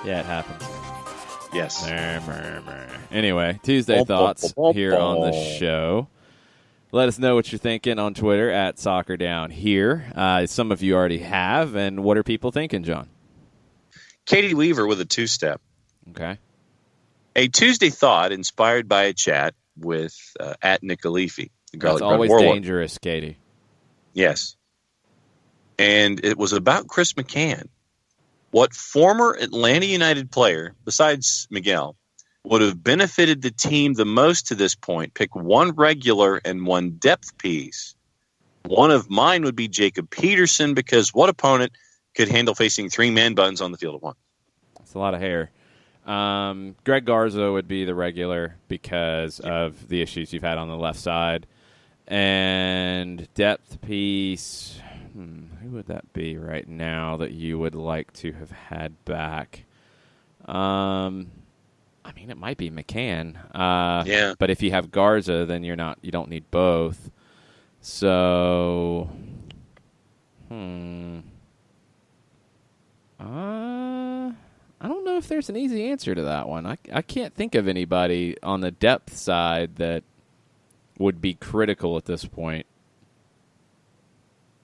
Yeah, it happens. Yes. Anyway, Tuesday thoughts here on the show. Let us know what you're thinking on Twitter at Soccer Down Here. Some of you already have, and what are people thinking, John? Katie Weaver with a two-step. Okay. A Tuesday thought inspired by a chat with at Nick Alifi. That's always dangerous, Katie. Yes. And it was about Chris McCann. What former Atlanta United player, besides Miguel, would have benefited the team the most to this point? Pick one regular and one depth piece. One of mine would be Jacob Peterson, because what opponent could handle facing three man buns on the field of one? That's a lot of hair. Greg Garza would be the regular because of the issues you've had on the left side. And depth piece, who would that be right now that you would like to have had back? I mean, it might be McCann. Yeah. But if you have Garza, then you don't need both. So, I don't know if there's an easy answer to that one. I can't think of anybody on the depth side that would be critical at this point.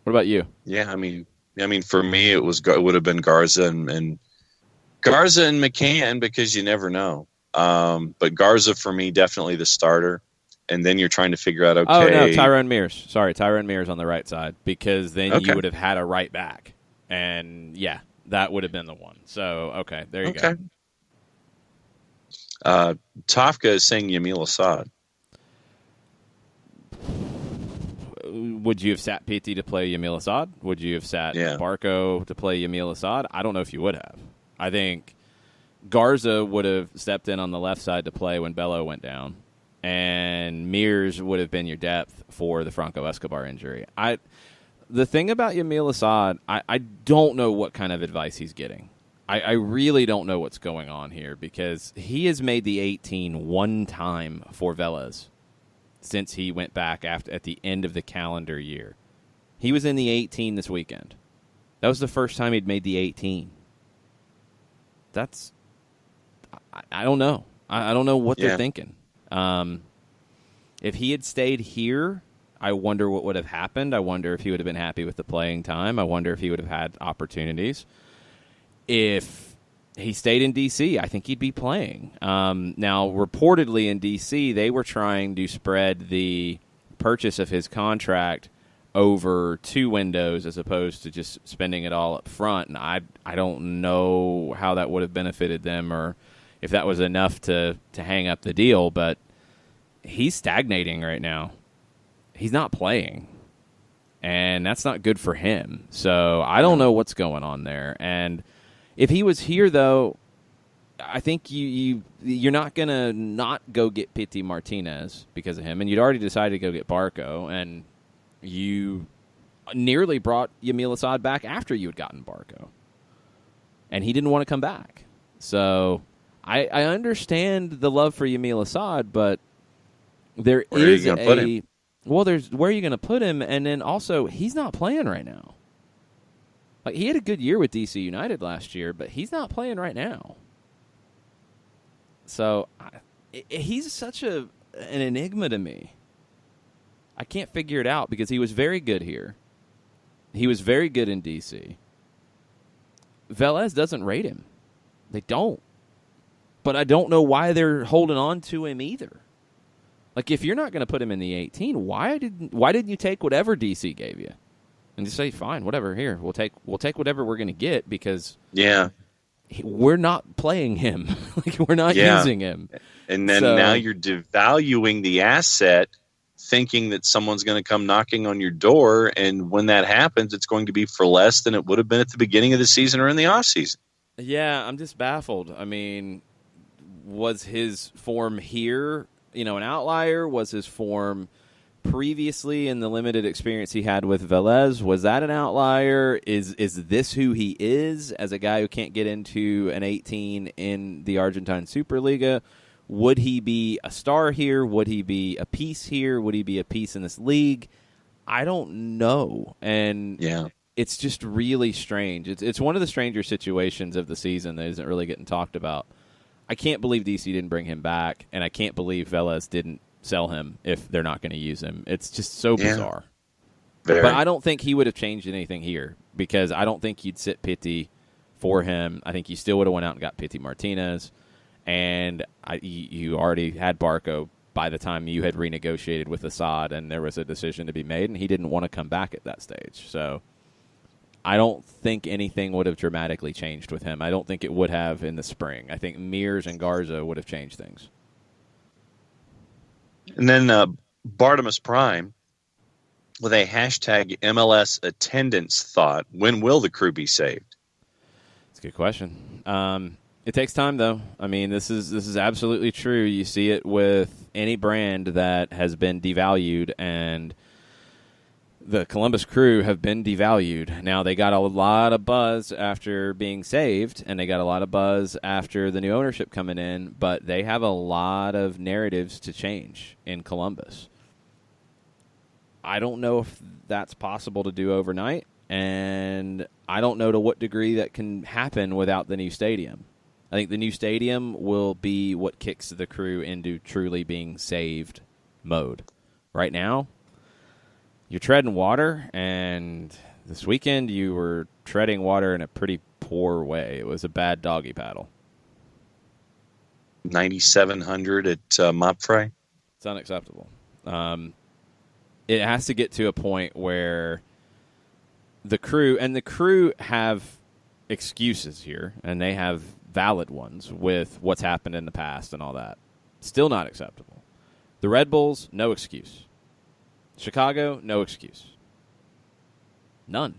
What about you? Yeah, I mean, I mean, for me, it would have been Garza and McCann, because you never know. But Garza, for me, definitely the starter. And then you're trying to figure out, okay. Oh, no, Tyrone Mears. Sorry, Tyrone Mears on the right side, because then you would have had a right back. And, yeah, that would have been the one. So, okay, there you go. Tafka is saying Yamil Assad. Would you have sat Pitti to play Yamil Assad? Would you have sat Barco to play Yamil Assad? I don't know if you would have. I think Garza would have stepped in on the left side to play when Bello went down, and Mears would have been your depth for the Franco Escobar injury. The thing about Yamil Assad, I don't know what kind of advice he's getting. I really don't know what's going on here, because he has made the 18 one time for Velez since he went back at the end of the calendar year. He was in the 18 this weekend. That was the first time he'd made the 18. I don't know. I don't know what they're thinking. If he had stayed here, I wonder what would have happened. I wonder if he would have been happy with the playing time. I wonder if he would have had opportunities. If he stayed in D.C., I think he'd be playing. Now, reportedly in D.C., they were trying to spread the purchase of his contract over 2 windows as opposed to just spending it all up front. And I don't know how that would have benefited them, or if that was enough to hang up the deal. But he's stagnating right now. He's not playing, and that's not good for him. So I don't know what's going on there. And if he was here, though, I think you're not going to not go get Pity Martinez because of him, and you'd already decided to go get Barco, and you nearly brought Yamil Assad back after you had gotten Barco, and he didn't want to come back. So I understand the love for Yamil Assad, but where are you going to put him? Well, where are you going to put him? And then also, he's not playing right now. Like, he had a good year with DC United last year, but he's not playing right now. So he's such an enigma to me. I can't figure it out, because he was very good here. He was very good in DC. Velez doesn't rate him. They don't. But I don't know why they're holding on to him either. Like, if you're not going to put him in the 18, why didn't you take whatever DC gave you, and just say, fine, whatever, here, we'll take whatever we're going to get, because we're not playing him, like, we're not using him, and then now you're devaluing the asset, thinking that someone's going to come knocking on your door, and when that happens, it's going to be for less than it would have been at the beginning of the season or in the off season. Yeah, I'm just baffled. I mean, was his form here an outlier? Was his form previously in the limited experience he had with Velez, was that an outlier? Is this who he is as a guy who can't get into an 18 in the Argentine Superliga? Would he be a star here? Would he be a piece here? Would he be a piece in this league? I don't know. And it's just really strange. It's one of the stranger situations of the season that isn't really getting talked about. I can't believe DC didn't bring him back, and I can't believe Velez didn't sell him if they're not going to use him. It's just so bizarre. But I don't think he would have changed anything here, because I don't think you'd sit Pity for him. I think you still would have went out and got Pity Martinez, and you already had Barco by the time you had renegotiated with Assad, and there was a decision to be made, and he didn't want to come back at that stage. So I don't think anything would have dramatically changed with him. I don't think it would have in the spring. I think Mears and Garza would have changed things. And then Bartimus Prime with a hashtag MLS attendance thought. When will the crew be saved? It's a good question. It takes time, though. I mean, this is absolutely true. You see it with any brand that has been devalued, and the Columbus Crew have been devalued. Now, they got a lot of buzz after being saved, and they got a lot of buzz after the new ownership coming in, but they have a lot of narratives to change in Columbus. I don't know if that's possible to do overnight, and I don't know to what degree that can happen without the new stadium. I think the new stadium will be what kicks the Crew into truly being saved mode. Right now, you're treading water, and This weekend, you were treading water in a pretty poor way. It was a bad doggy paddle. 9,700 at Mopfrey. It's unacceptable. It has to get to a point where the crew have excuses here, and they have valid ones with what's happened in the past and all that. Still not acceptable. The Red Bulls, no excuse. Chicago, no excuse. None.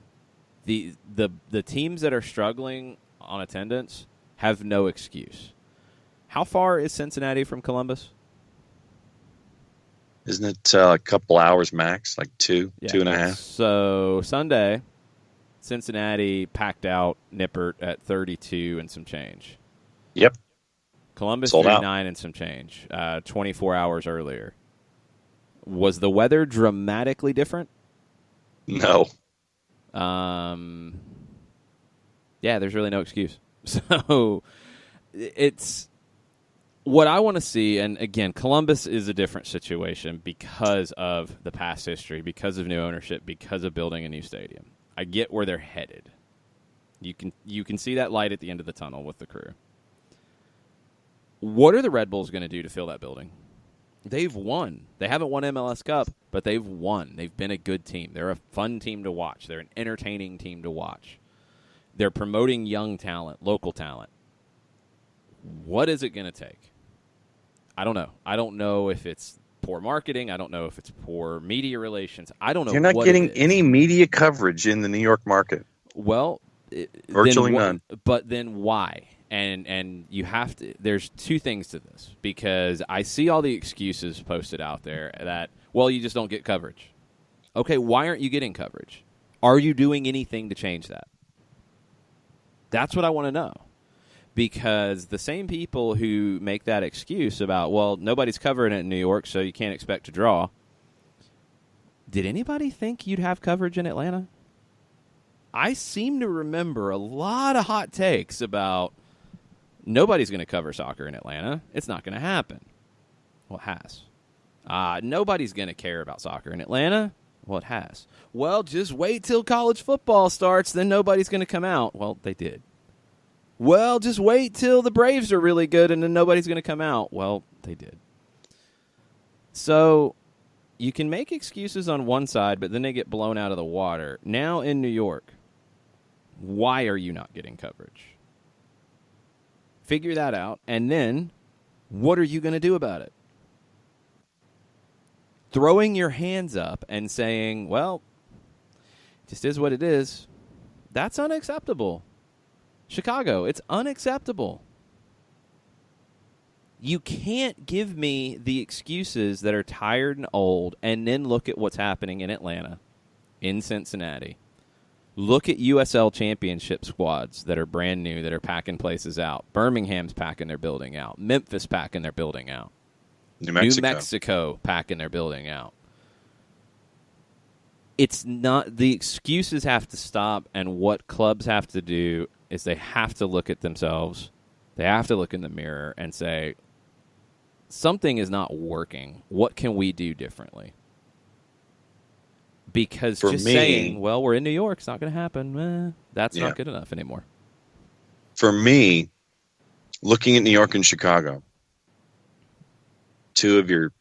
The teams that are struggling on attendance have no excuse. How far is Cincinnati from Columbus? Isn't it a couple hours max, like 2.5? So Sunday, Cincinnati packed out Nippert at 32 and some change. Yep. Columbus Sold out. 39 and some change, 24 hours earlier. Was the weather dramatically different? No. Yeah, there's really no excuse. So it's what I want to see, and again, Columbus is a different situation because of the past history, because of new ownership, because of building a new stadium. I get where they're headed. You can see that light at the end of the tunnel with the crew. What are the Red Bulls going to do to fill that building? They've won. They haven't won MLS Cup, but they've won. They've been a good team. They're a fun team to watch. They're an entertaining team to watch. They're promoting young talent, local talent. What is it going to take? I don't know. I don't know if it's poor marketing. I don't know if it's poor media relations. I don't know. You're not getting any media coverage in the New York market. Well, virtually none. But then why? And you have to. There's two things to this, because I see all the excuses posted out there that, well, you just don't get coverage. Okay, why aren't you getting coverage? Are you doing anything to change that? That's what I want to know. Because the same people who make that excuse about, well, nobody's covering it in New York, so you can't expect to draw. Did anybody think you'd have coverage in Atlanta? I seem to remember a lot of hot takes about nobody's going to cover soccer in Atlanta. It's not going to happen. Well, it has. Nobody's going to care about soccer in Atlanta. Well, it has. Well, just wait till college football starts, then nobody's going to come out. Well, they did. Well, just wait till the Braves are really good and then nobody's going to come out. Well, they did. So you can make excuses on one side, but then they get blown out of the water. Now in New York, why are you not getting coverage? Figure that out, and then what are you going to do about it? Throwing your hands up and saying, well, it just is what it is, that's unacceptable. Chicago, it's unacceptable. You can't give me the excuses that are tired and old and then look at what's happening in Atlanta, in Cincinnati. Look at USL championship squads that are brand new, that are packing places out. Birmingham's packing their building out. Memphis packing their building out. New Mexico packing their building out. It's not, the excuses have to stop, and what clubs have to do is they have to look at themselves. They have to look in the mirror and say, something is not working. What can we do differently? Because saying, well, we're in New York, it's not going to happen, that's not good enough anymore. For me, looking at New York and Chicago, two of your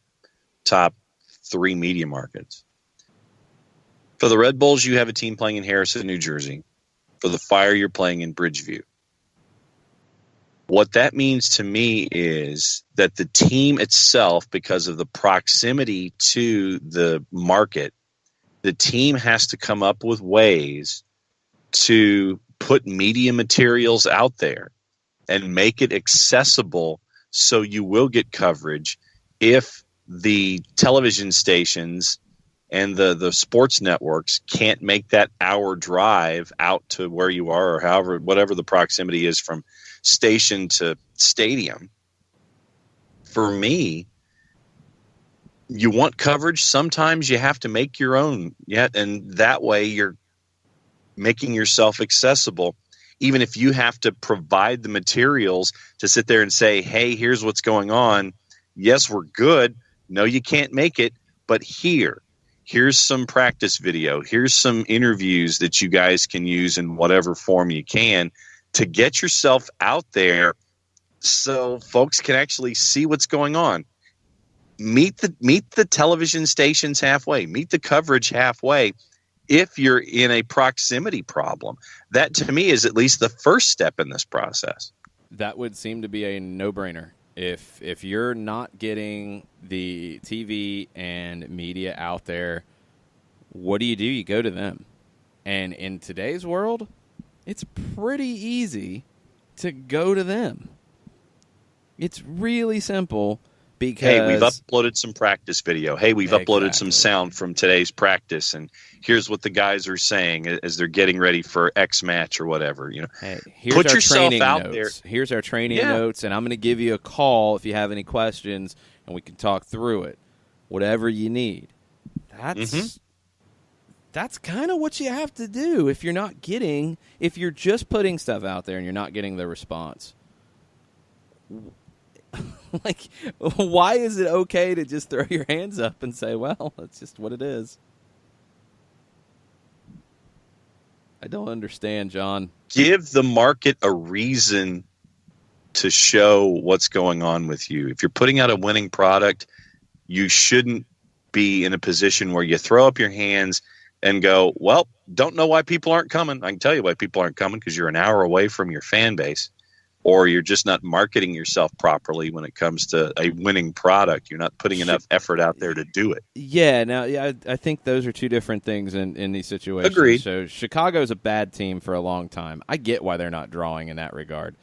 top three media markets. For the Red Bulls, you have a team playing in Harrison, New Jersey. For the Fire, you're playing in Bridgeview. What that means to me is that the team itself, because of the proximity to the market, the team has to come up with ways to put media materials out there and make it accessible so you will get coverage if the television stations and the sports networks can't make that hour drive out to where you are, or however, whatever the proximity is from station to stadium. For me, you want coverage. Sometimes you have to make your own. And that way you're making yourself accessible. Even if you have to provide the materials to sit there and say, hey, here's what's going on. Yes, we're good. No, you can't make it. But here Here's some practice video. Here's some interviews that you guys can use in whatever form you can to get yourself out there so folks can actually see what's going on. Meet the television stations halfway. Meet the coverage halfway. If you're in a proximity problem, that to me is at least the first step in this process. That would seem to be a no-brainer. If you're not getting the TV and media out there, what do? You go to them. And in today's world, it's pretty easy to go to them. It's really simple. Because, hey, we've uploaded some practice video. Hey, we've uploaded some sound from today's practice, and here's what the guys are saying as they're getting ready for X match or whatever. Hey, put yourself out there. Here's our training notes, and I'm going to give you a call if you have any questions, and we can talk through it. Whatever you need. That's kind of what you have to do if you're just putting stuff out there and you're not getting the response. Like, why is it okay to just throw your hands up and say, well, that's just what it is? I don't understand, John. Give the market a reason to show what's going on with you. If you're putting out a winning product, you shouldn't be in a position where you throw up your hands and go, well, don't know why people aren't coming. I can tell you why people aren't coming, because you're an hour away from your fan base. Or you're just not marketing yourself properly when it comes to a winning product. You're not putting enough effort out there to do it. Yeah, I think those are two different things in these situations. Agreed. So Chicago's a bad team for a long time. I get why they're not drawing in that regard.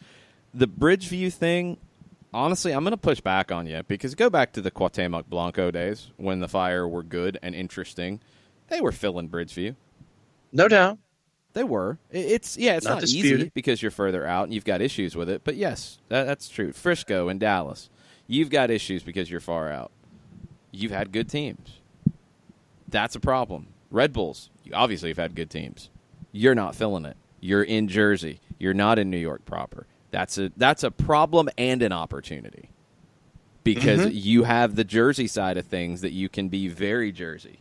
The Bridgeview thing, honestly, I'm going to push back on you, because go back to the Cuauhtemoc Blanco days when the Fire were good and interesting. They were filling Bridgeview. No doubt. They were. It's not easy because you're further out and you've got issues with it. But, yes, that's true. Frisco and Dallas, you've got issues because you're far out. You've had good teams. That's a problem. Red Bulls, you obviously have had good teams. You're not filling it. You're in Jersey. You're not in New York proper. That's a problem and an opportunity, because you have the Jersey side of things that you can be very Jersey,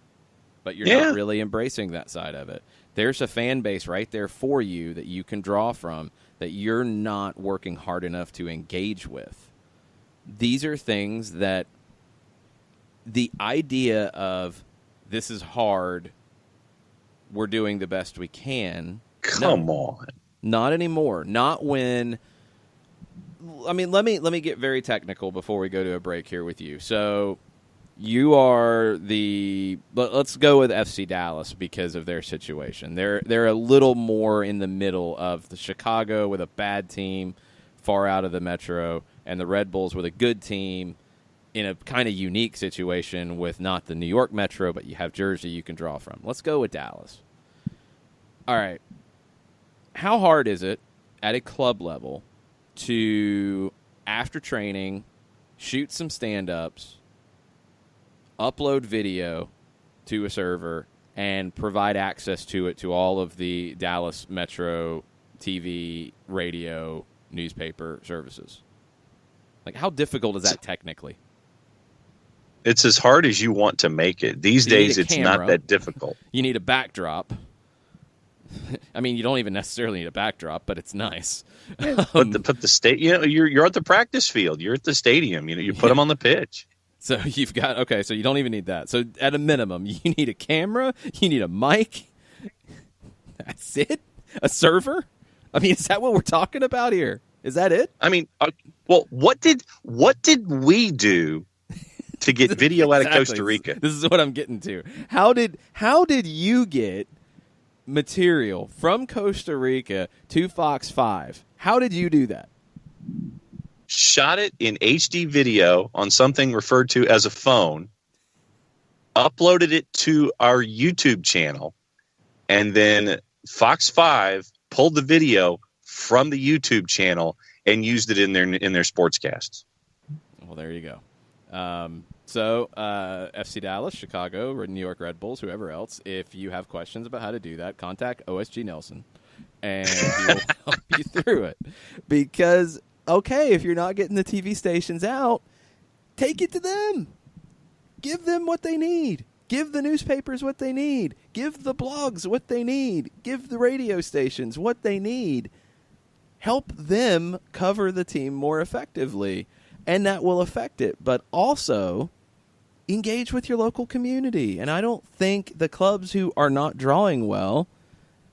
but you're not really embracing that side of it. There's a fan base right there for you that you can draw from that you're not working hard enough to engage with. These are things that the idea of this is hard, we're doing the best we can. Come on. Not anymore. Not when – I mean, let me get very technical before we go to a break here with you. So – you are let's go with FC Dallas because of their situation. They're a little more in the middle of the Chicago with a bad team far out of the metro, and the Red Bulls with a good team in a kind of unique situation with not the New York metro, but you have Jersey you can draw from. Let's go with Dallas. All right. How hard is it at a club level to, after training, shoot some stand-ups, upload video to a server, and provide access to it to all of the Dallas Metro TV, radio, newspaper services? Like, how difficult is that technically? It's as hard as you want to make it. These days, it's not that difficult. You need a backdrop. I mean, you don't even necessarily need a backdrop, but it's nice. Put the state. You're at the practice field. You're at the stadium. You put them on the pitch. So you've got, so you don't even need that. So at a minimum, you need a camera, you need a mic. That's it? A server? I mean, is that what we're talking about here? Is that it? I mean, well, what did we do to get video out of Costa Rica? This is what I'm getting to. How did you get material from Costa Rica to Fox 5? How did you do that? Shot it in HD video on something referred to as a phone, uploaded it to our YouTube channel, and then Fox 5 pulled the video from the YouTube channel and used it in their sportscasts. Well, there you go. So FC Dallas, Chicago, New York Red Bulls, whoever else, if you have questions about how to do that, contact OSG Nelson, and he will help you through it. Because if you're not getting the TV stations out, take it to them. Give them what they need. Give the newspapers what they need. Give the blogs what they need. Give the radio stations what they need. Help them cover the team more effectively, and that will affect it. But also engage with your local community. And I don't think the clubs who are not drawing well,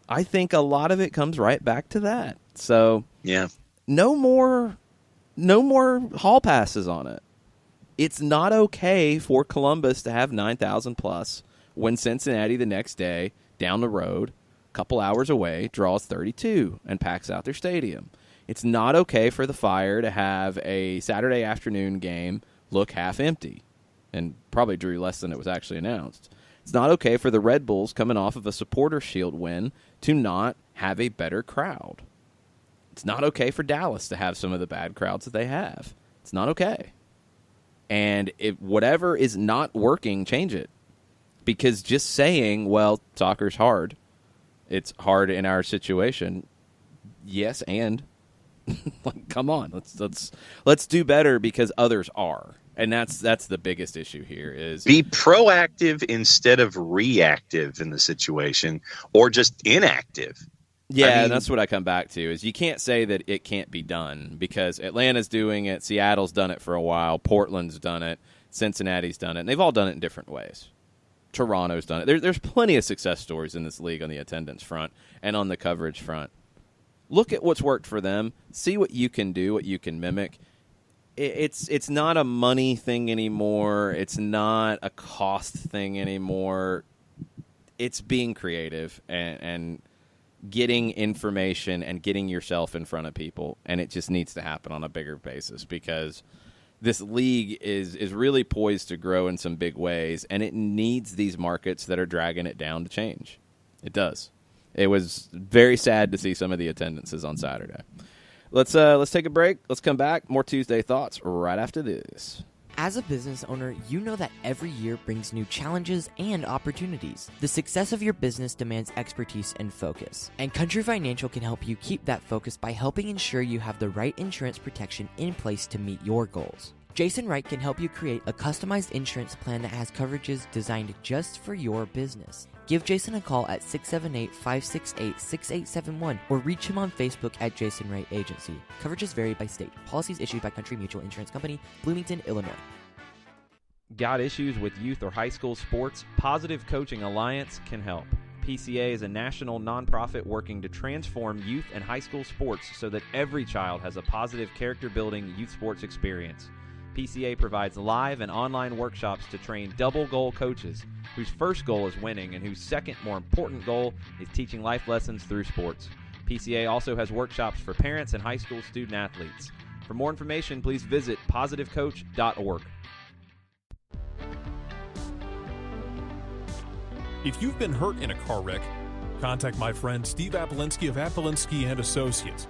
I think a lot of it comes right back to that. So yeah, no more hall passes on it. It's not okay for Columbus to have 9,000 plus when Cincinnati the next day down the road, a couple hours away, draws 32 and packs out their stadium. It's not okay for the Fire to have a Saturday afternoon game look half empty and probably drew less than it was actually announced. It's not okay for the Red Bulls coming off of a Supporter Shield win to not have a better crowd. It's not okay for Dallas to have some of the bad crowds that they have. It's not okay. And if whatever is not working, change it. Because just saying, well, soccer's hard. It's hard in our situation. Yes, and like, come on, let's do better because others are. And that's the biggest issue here is be proactive instead of reactive in the situation, or just inactive. Yeah, I mean, and that's what I come back to is you can't say that it can't be done because Atlanta's doing it, Seattle's done it for a while, Portland's done it, Cincinnati's done it, and they've all done it in different ways. Toronto's done it. There's plenty of success stories in this league on the attendance front and on the coverage front. Look at what's worked for them. See what you can do, what you can mimic. It's not a money thing anymore. It's not a cost thing anymore. It's being creative and getting information and getting yourself in front of people, and it just needs to happen on a bigger basis because this league is really poised to grow in some big ways, and it needs these markets that are dragging it down to change. It does. It was very sad to see some of the attendances on Saturday. Let's take a break. Let's come back. More Tuesday Thoughts right after this. As a business owner, you know that every year brings new challenges and opportunities. The success of your business demands expertise and focus. And Country Financial can help you keep that focus by helping ensure you have the right insurance protection in place to meet your goals. Jason Wright can help you create a customized insurance plan that has coverages designed just for your business. Give Jason a call at 678-568-6871 or reach him on Facebook at Jason Wright Agency. Coverages vary by state. Policies issued by Country Mutual Insurance Company, Bloomington, Illinois. Got issues with youth or high school sports? Positive Coaching Alliance can help. PCA is a national nonprofit working to transform youth and high school sports so that every child has a positive character-building youth sports experience. PCA provides live and online workshops to train double-goal coaches whose first goal is winning and whose second, more important goal is teaching life lessons through sports. PCA also has workshops for parents and high school student-athletes. For more information, please visit positivecoach.org. If you've been hurt in a car wreck, contact my friend Steve Apolinsky of Apolinsky & Associates.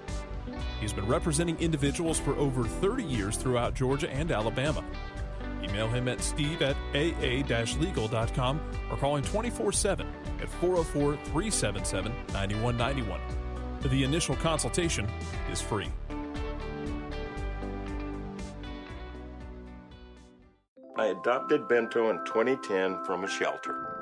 He's been representing individuals for over 30 years throughout Georgia and Alabama. Email him at steve@aa-legal.com or call him 24/7 at 404-377-9191. The initial consultation is free. I adopted Bento in 2010 from a shelter.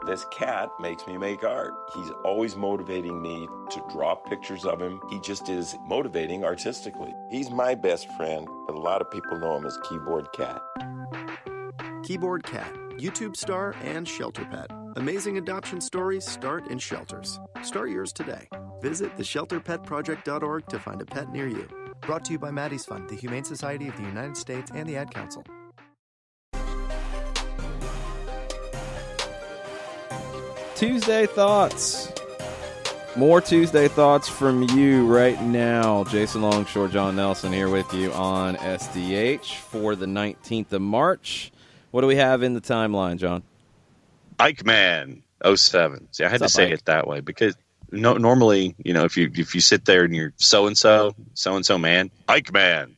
This cat makes me make art. He's always motivating me to draw pictures of him. He just is motivating artistically. He's my best friend, but a lot of people know him as Keyboard Cat. Keyboard Cat, YouTube star and shelter pet. Amazing adoption stories start in shelters. Start yours today. Visit theshelterpetproject.org to find a pet near you. Brought to you by Maddie's Fund, the Humane Society of the United States, and the Ad Council. Tuesday Thoughts. More Tuesday Thoughts from you right now. Jason Longshore, John Nelson here with you on SDH for the 19th of March. What do we have in the timeline, John? Ike Man 07. See, I had to say it that way because normally, if you sit there and you're so-and-so man, Ike Man.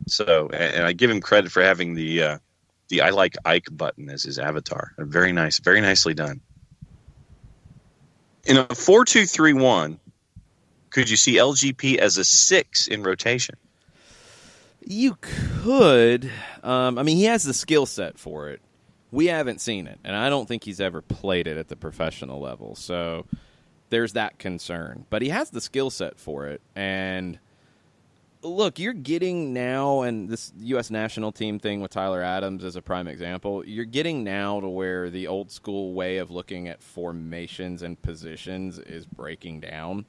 So, and I give him credit for having the I like Ike button as his avatar. Very nice, very nicely done. In a 4-2-3-1, could you see LGP as a 6 in rotation? You could. He has the skill set for it. We haven't seen it, and I don't think he's ever played it at the professional level. So there's that concern. But he has the skill set for it. And look, you're getting now, and this U.S. national team thing with Tyler Adams is a prime example, you're getting now to where the old school way of looking at formations and positions is breaking down.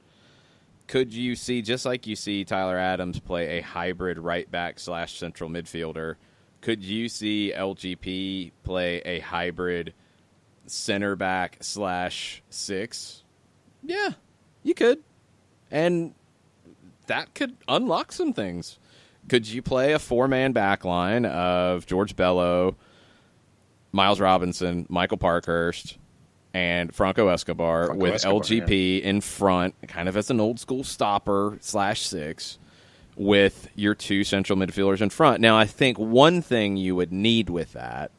Could you see, just like you see Tyler Adams play a hybrid right back / central midfielder, could you see LGP play a hybrid center back / 6? Yeah, you could. And that could unlock some things. Could you play a 4-man back line of George Bello, Miles Robinson, Michael Parkhurst, and Franco Escobar with LGP in front, kind of as an old school stopper / 6, with your 2 central midfielders in front? Now, I think one thing you would need with that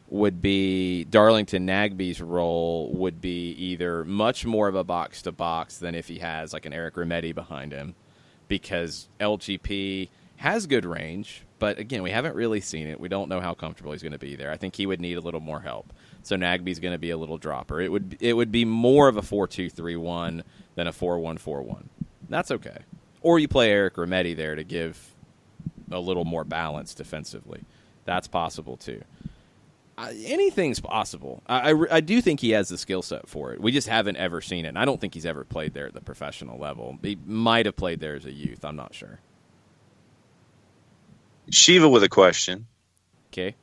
would be Darlington Nagbe's role would be either much more of a box-to-box than if he has like an Eric Remedi behind him, because LGP has good range, but again, we haven't really seen it. We don't know how comfortable he's going to be there. I think he would need a little more help. So Nagbe's going to be a little dropper. It would be more of a 4-2-3-1 than a 4-1-4-1. That's okay. Or you play Eric Remedi there to give a little more balance defensively. That's possible too. Anything's possible. I do think he has the skill set for it. We just haven't ever seen it. And I don't think he's ever played there at the professional level. He might have played there as a youth. I'm not sure. Shiva with a question. Okay.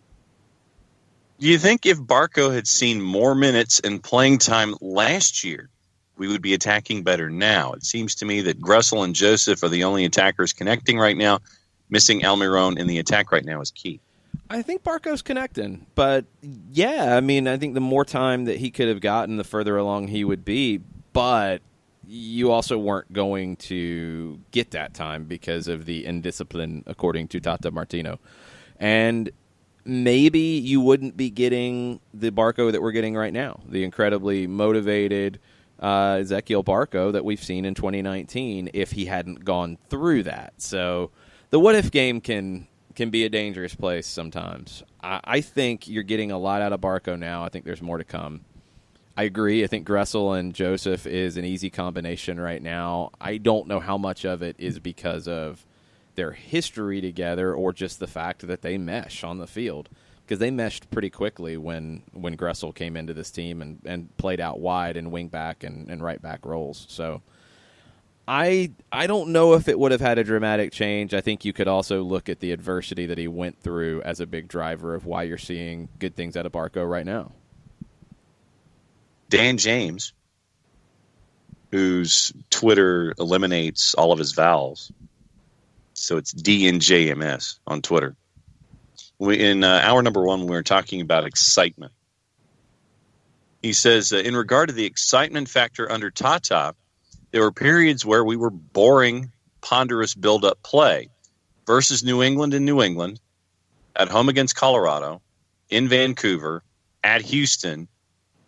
Do you think if Barco had seen more minutes and playing time last year, we would be attacking better now? It seems to me that Gressel and Joseph are the only attackers connecting right now. Missing Almiron in the attack right now is key. I think Barco's connecting, but yeah, I mean, I think the more time that he could have gotten, the further along he would be, but you also weren't going to get that time because of the indiscipline, according to Tata Martino. And maybe you wouldn't be getting the Barco that we're getting right now, the incredibly motivated Ezequiel Barco that we've seen in 2019, if he hadn't gone through that. So the what-if game can be a dangerous place sometimes. I think you're getting a lot out of Barco now. I think there's more to come. I agree. I think Gressel and Joseph is an easy combination right now. I don't know how much of it is because of their history together or just the fact that they mesh on the field, because they meshed pretty quickly when Gressel came into this team and played out wide and wing back and right back roles. So I don't know if it would have had a dramatic change. I think you could also look at the adversity that he went through as a big driver of why you're seeing good things out of Barco right now. Dan James, whose Twitter eliminates all of his vowels, so it's DNJMS on Twitter. In hour number 1, we were talking about excitement. He says, in regard to the excitement factor under Tata, there were periods where we were boring, ponderous build-up play versus New England in New England, at home against Colorado, in Vancouver, at Houston,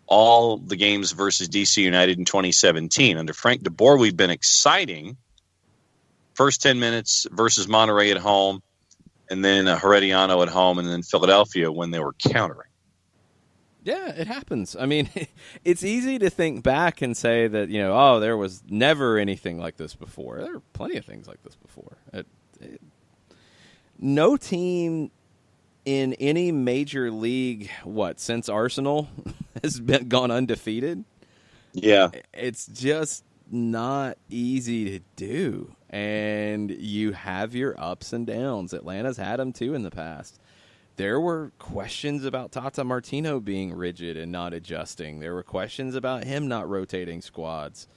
all the games versus DC United in 2017. Under Frank DeBoer, we've been exciting. First 10 minutes versus Monterrey at home, and then Herediano at home, and then Philadelphia when they were countering. Yeah, it happens. I mean, it's easy to think back and say that, oh, there was never anything like this before. There were plenty of things like this before. No team in any major league, since Arsenal, has gone undefeated. Yeah. It's just not easy to do. And you have your ups and downs. Atlanta's had them, too, in the past. There were questions about Tata Martino being rigid and not adjusting. There were questions about him not rotating squads.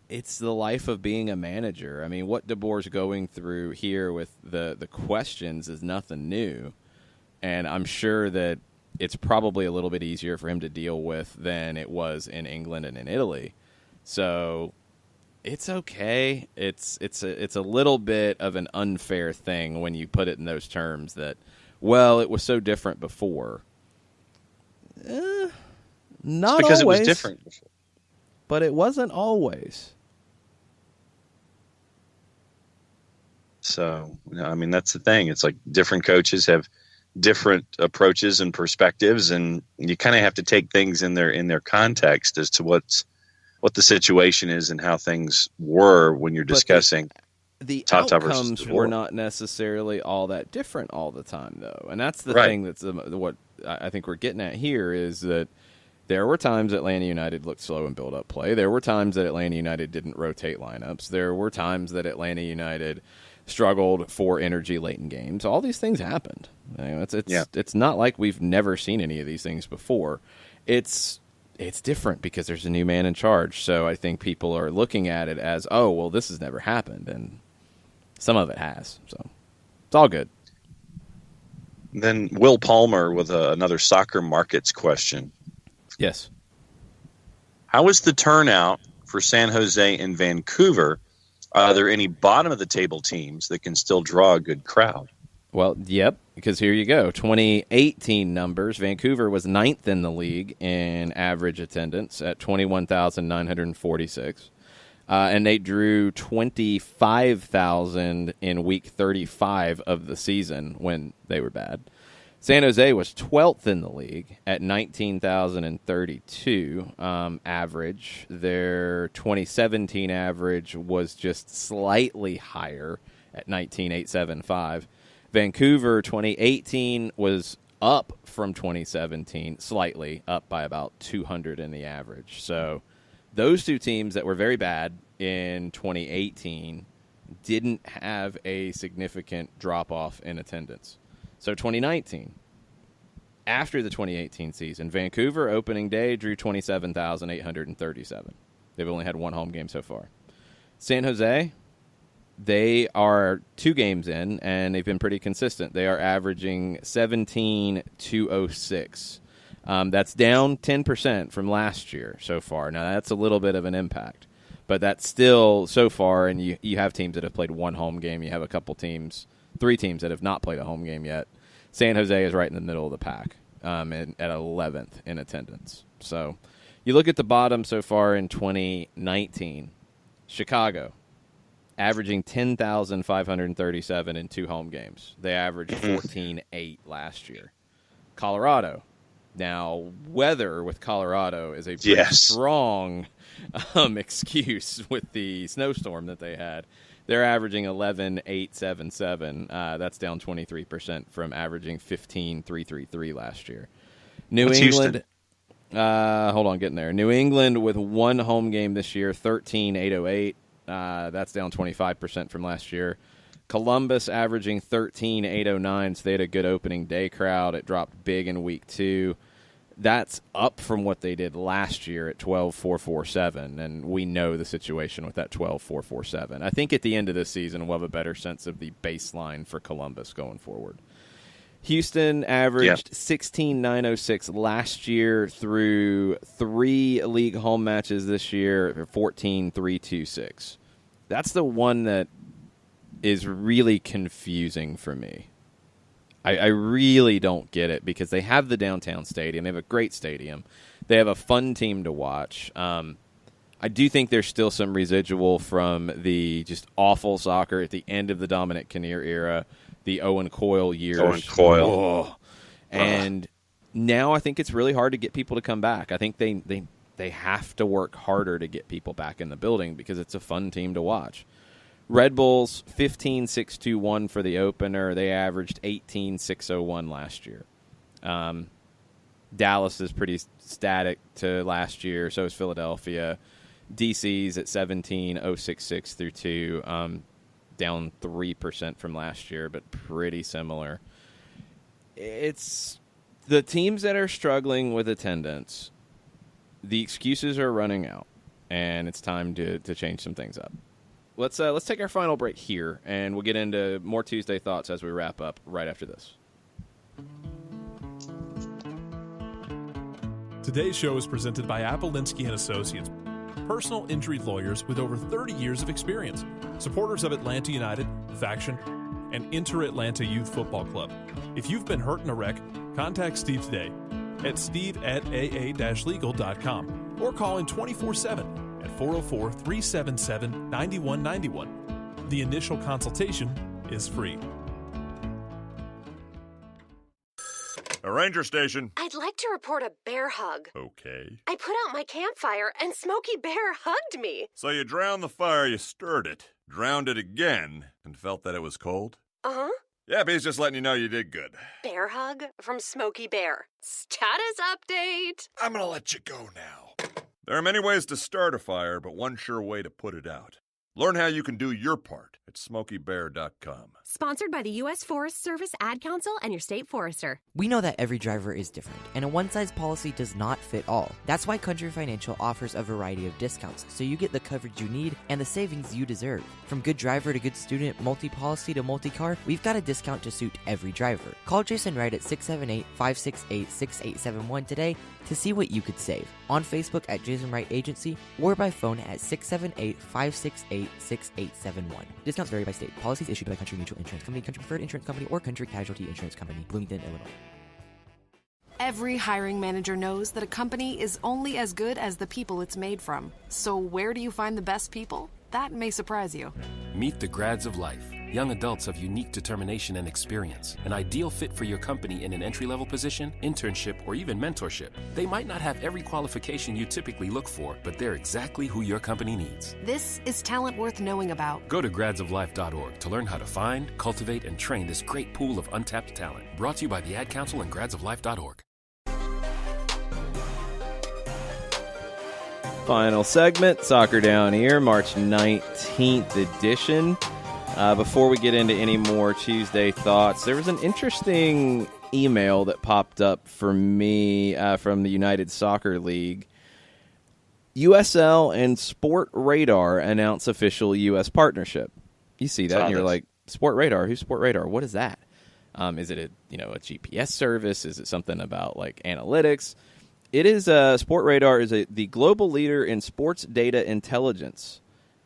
It's the life of being a manager. I mean, what DeBoer's going through here with the questions is nothing new. And I'm sure that it's probably a little bit easier for him to deal with than it was in England and in Italy. So it's okay. It's a little bit of an unfair thing when you put it in those terms that, well, it was so different before. Not because always. It was different before. But it wasn't always. So, I mean, that's the thing. It's like different coaches have different approaches and perspectives, and you kind of have to take things in their context as to what the situation is and how things were when you're discussing the Tata outcomes versus were not necessarily all that different all the time, though, and that's the Right. thing that's what I think we're getting at here is that there were times Atlanta United looked slow in build-up play. There were times that Atlanta United didn't rotate lineups. There were times that Atlanta United struggled for energy late in games. All these things happened. It's not like we've never seen any of these things before. It's different because there's a new man in charge. So I think people are looking at it as, oh, well, this has never happened, and some of it has. So it's all good. Then Will Palmer with another soccer markets question. Yes. How is the turnout for San Jose and Vancouver? Are there any bottom of the table teams that can still draw a good crowd? Well, yep, because here you go. 2018 numbers. Vancouver was 9th in the league in average attendance at 21,946. And they drew 25,000 in week 35 of the season when they were bad. San Jose was 12th in the league at 19,032 average. Their 2017 average was just slightly higher at 19,875. Vancouver 2018 was up from 2017, slightly up by about 200 in the average. So those two teams that were very bad in 2018 didn't have a significant drop-off in attendance. So 2019, after the 2018 season, Vancouver opening day drew 27,837. They've only had one home game so far. San Jose, they are 2 games in, and they've been pretty consistent. They are averaging 17,206. That's down 10% from last year so far. Now, that's a little bit of an impact, but that's still so far, and you have teams that have played one home game. You have a couple teams, 3 teams that have not played a home game yet. San Jose is right in the middle of the pack at 11th in attendance. So you look at the bottom so far in 2019, Chicago, averaging 10,537 in 2 home games. They averaged 14.8 last year. Colorado. Now, weather with Colorado is a pretty strong excuse with the snowstorm that they had. They're averaging 11,877. That's down 23% from averaging 15,333 last year. New England. Hold on, getting there. New England with 1 home game this year, 13,808. That's down 25% from last year. Columbus averaging 13,809, so they had a good opening day crowd. It dropped big in week 2. That's up from what they did last year at 12,447, and we know the situation with that 12,447. I think at the end of this season, we'll have a better sense of the baseline for Columbus going forward. Houston averaged 16,906 last year through 3 league home matches this year, 14,326. That's the one that is really confusing for me. I really don't get it because they have the downtown stadium. They have a great stadium. They have a fun team to watch. I do think there's still some residual from the just awful soccer at the end of the Dominic Kinnear era, the Owen Coyle years. Owen Coyle. Oh. And now I think it's really hard to get people to come back. I think they have to work harder to get people back in the building because it's a fun team to watch. Red Bulls, 15,621 for the opener. They averaged 18,601 last year. Dallas is pretty static to last year. So is Philadelphia. DC's at 17,066 through 2. Down 3% from last year, but pretty similar. It's the teams that are struggling with attendance. The excuses are running out, and it's time to change some things up. Let's take our final break here, and we'll get into more Tuesday thoughts as we wrap up right after this. Today's show is presented by Appolinsky & Associates, personal injury lawyers with over 30 years of experience, supporters of Atlanta United, Faction, and Inter-Atlanta Youth Football Club. If you've been hurt in a wreck, contact Steve today at steve@aa-legal.com or call in 24/7 at 404-377-9191. The initial consultation is free. A ranger station. I'd like to report a bear hug. Okay. I put out my campfire and Smokey Bear hugged me. So you drowned the fire, you stirred it, drowned it again, and felt that it was cold? Uh-huh. Yeah, he's just letting you know you did good. Bear hug from Smokey Bear. Status update. I'm gonna let you go now. There are many ways to start a fire, but one sure way to put it out. Learn how you can do your part at SmokeyBear.com. Sponsored by the U.S. Forest Service Ad Council and your state forester. We know that every driver is different, and a one-size policy does not fit all. That's why Country Financial offers a variety of discounts, so you get the coverage you need and the savings you deserve. From good driver to good student, multi-policy to multi-car, we've got a discount to suit every driver. Call Jason Wright at 678-568-6871 today to see what you could save. On Facebook at Jason Wright Agency or by phone at 678-568-6871. Discounts vary by state. Policies issued by Country Mutual Insurance Company, Country Preferred Insurance Company, or Country Casualty Insurance Company, Bloomington, Illinois. Every hiring manager knows that a company is only as good as the people it's made from. So where do you find the best people? That may surprise you. Meet the grads of life. Young adults of unique determination and experience. An ideal fit for your company in an entry-level position, internship, or even mentorship. They might not have every qualification you typically look for, but they're exactly who your company needs. This is talent worth knowing about. Go to gradsoflife.org to learn how to find, cultivate, and train this great pool of untapped talent. Brought to you by the Ad Council and gradsoflife.org. Final segment, Soccer Down Here, March 19th edition. Before we get into any more Tuesday thoughts, there was an interesting email that popped up for me from the United Soccer League. USL and Sport Radar announce official U.S. partnership. You see that, and you're like, Sport Radar? Who's Sport Radar? What is that? Is it a GPS service? Is it something about like analytics? It is Sport Radar is the global leader in sports data intelligence.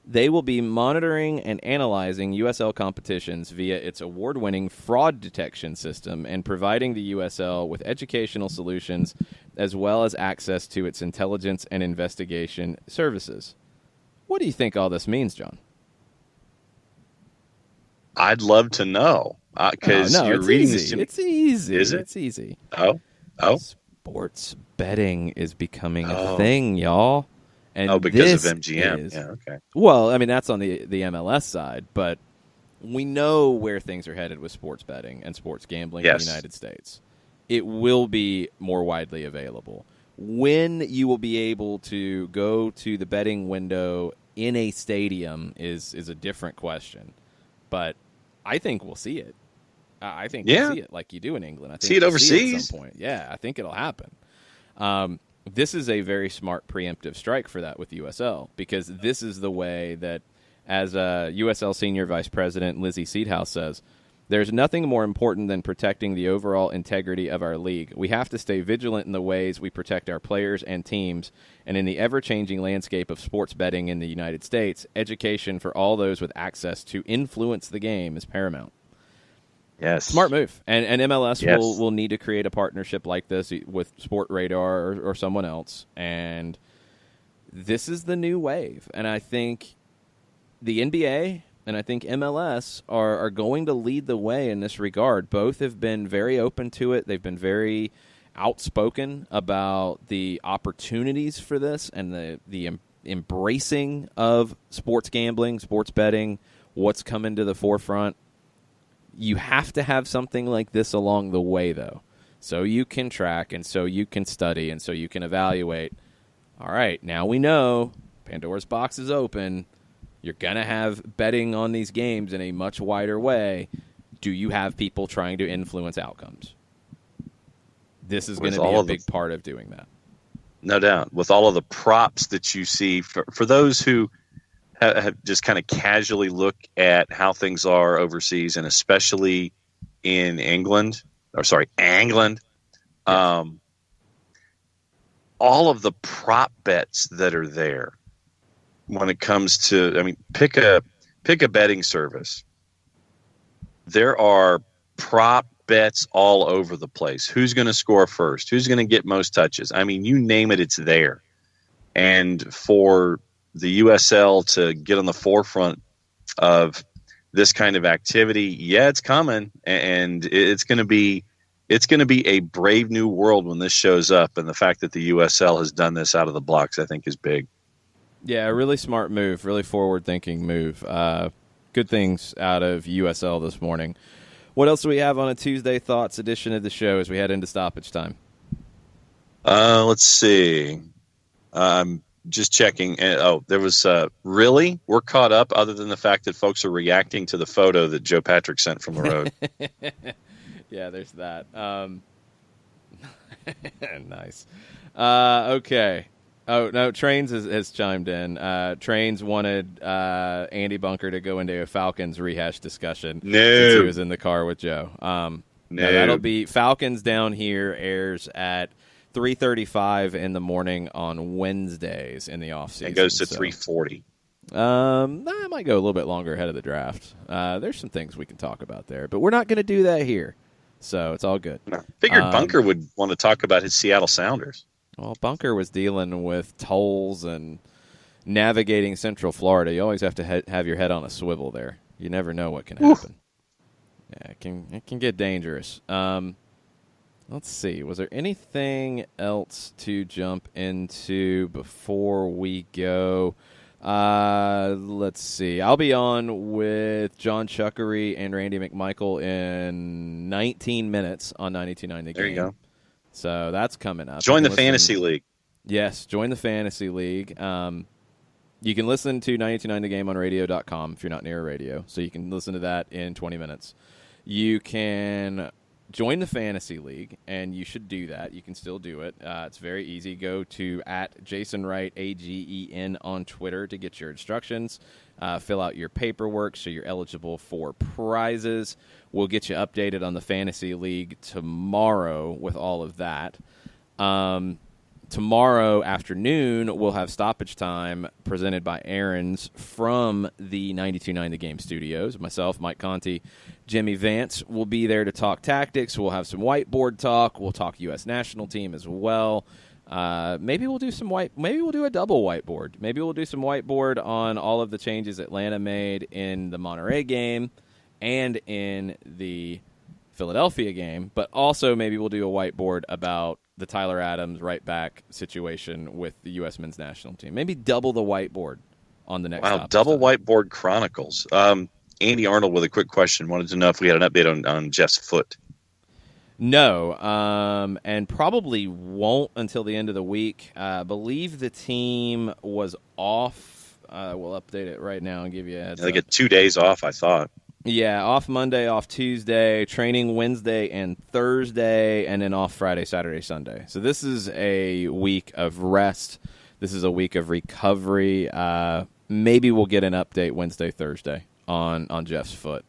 They will be monitoring and analyzing USL competitions via its award-winning fraud detection system and providing the USL with educational solutions as well as access to its intelligence and investigation services. What do you think all this means, John? I'd love to know because you're reading this. It's easy. Is it? It's easy. Oh. Sports betting is becoming a thing, y'all. And because of MGM. Yeah, okay. Well, I mean, that's on the MLS side, but we know where things are headed with sports betting and sports gambling in the United States. It will be more widely available. When you will be able to go to the betting window in a stadium is a different question. But I think we'll see it. I think we'll see it like you do in England. I think see it overseas at some point. Yeah, I think it'll happen. This is a very smart preemptive strike for that with USL because this is the way that, as USL Senior Vice President Lizzie Seedhouse says, there's nothing more important than protecting the overall integrity of our league. We have to stay vigilant in the ways we protect our players and teams, and in the ever-changing landscape of sports betting in the United States, education for all those with access to influence the game is paramount. Yes. Smart move. And MLS will need to create a partnership like this with Sport Radar or someone else. And this is the new wave. And I think the NBA and I think MLS are going to lead the way in this regard. Both have been very open to it. They've been very outspoken about the opportunities for this and the embracing of sports gambling, sports betting, what's coming to the forefront. You have to have something like this along the way, though, so you can track and so you can study and so you can evaluate. All right, now we know Pandora's box is open. You're going to have betting on these games in a much wider way. Do you have people trying to influence outcomes? This is going to be a big part of doing that. No doubt. With all of the props that you see, for those who have just kind of casually look at how things are overseas, and especially in England. All of the prop bets that are there when it comes to, I mean, pick a betting service. There are prop bets all over the place. Who's going to score first? Who's going to get most touches? I mean, you name it, it's there. And for the USL to get on the forefront of this kind of activity, it's coming, and it's going to be it's going to be a brave new world when this shows up, and the fact that the USL has done this out of the blocks, I think, is big. Yeah, a really smart move, really forward-thinking move. Good things out of USL this morning. What else do we have on a Tuesday Thoughts edition of the show as we head into stoppage time? Let's see. I'm just checking. There was really? We're caught up other than the fact that folks are reacting to the photo that Joe Patrick sent from the road. Yeah, there's that. Nice. Okay. Oh, no, Trains has chimed in. Trains wanted Andy Bunker to go into a Falcons rehash discussion since he was in the car with Joe. No, that'll be Falcons Down Here airs at 3:35 in the morning on Wednesdays in the offseason. It goes to 3:40. That might go a little bit longer ahead of the draft. There's some things we can talk about there, but we're not going to do that here, so it's all good. No. Figured Bunker would want to talk about his Seattle Sounders. Well, Bunker was dealing with tolls and navigating Central Florida. You always have to have your head on a swivel there. You never know what can happen. Yeah, it can get dangerous. Let's see. Was there anything else to jump into before we go? Let's see. I'll be on with John Chuckery and Randy McMichael in 19 minutes on 92.9 The Game. There you go. So that's coming up. Join the Fantasy League. Yes, join the Fantasy League. You can listen to 92.9 The Game on radio.com if you're not near a radio. So you can listen to that in 20 minutes. You can join the Fantasy League, and you should do that. You can still do it. It's very easy. Go to @JasonWright, AGEN on Twitter to get your instructions. Fill out your paperwork so you're eligible for prizes. We'll get you updated on the Fantasy League tomorrow with all of that. Tomorrow afternoon, we'll have Stoppage Time presented by Aaron's from the 92.9 The Game studios. Myself, Mike Conti, Jimmy Vance will be there to talk tactics. We'll have some whiteboard talk. We'll talk U.S. national team as well. Maybe we'll do Maybe we'll do a double whiteboard. Maybe we'll do some whiteboard on all of the changes Atlanta made in the Monterey game and in the Philadelphia game. But also maybe we'll do a whiteboard about the Tyler Adams right back situation with the U.S. men's national team. Maybe double the whiteboard on the next. Wow, double whiteboard chronicles. Andy Arnold with a quick question. Wanted to know if we had an update on Jeff's foot. No, and probably won't until the end of the week. I believe the team was off. We'll update it right now and give you a heads up. They get 2 days off, I thought. Yeah, off Monday, off Tuesday, training Wednesday and Thursday, and then off Friday, Saturday, Sunday. So this is a week of rest. This is a week of recovery. Maybe we'll get an update Wednesday, Thursday on Jeff's foot.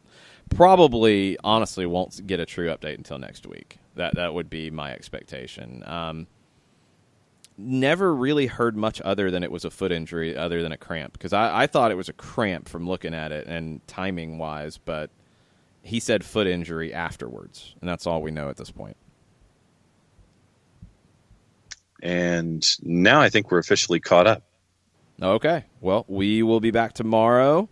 Probably, honestly, won't get a true update until next week. That would be my expectation. Never really heard much other than it was a foot injury, other than a cramp. Because I thought it was a cramp from looking at it and timing-wise, but he said foot injury afterwards, and that's all we know at this point. And now I think we're officially caught up. Okay. Well, we will be back tomorrow,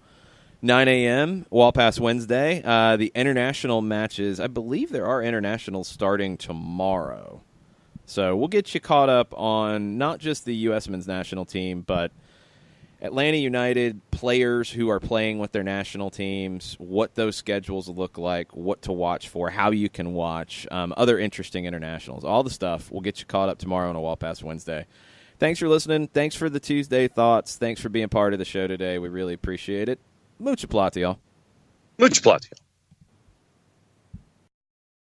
9 a.m., Wall Pass Wednesday. The international matches, I believe there are internationals starting tomorrow. So we'll get you caught up on not just the U.S. men's national team, but Atlanta United players who are playing with their national teams, what those schedules look like, what to watch for, how you can watch, other interesting internationals, all the stuff. We'll get you caught up tomorrow on a Wall Pass Wednesday. Thanks for listening. Thanks for the Tuesday thoughts. Thanks for being part of the show today. We really appreciate it. Mucha plata, y'all. Mucha plata.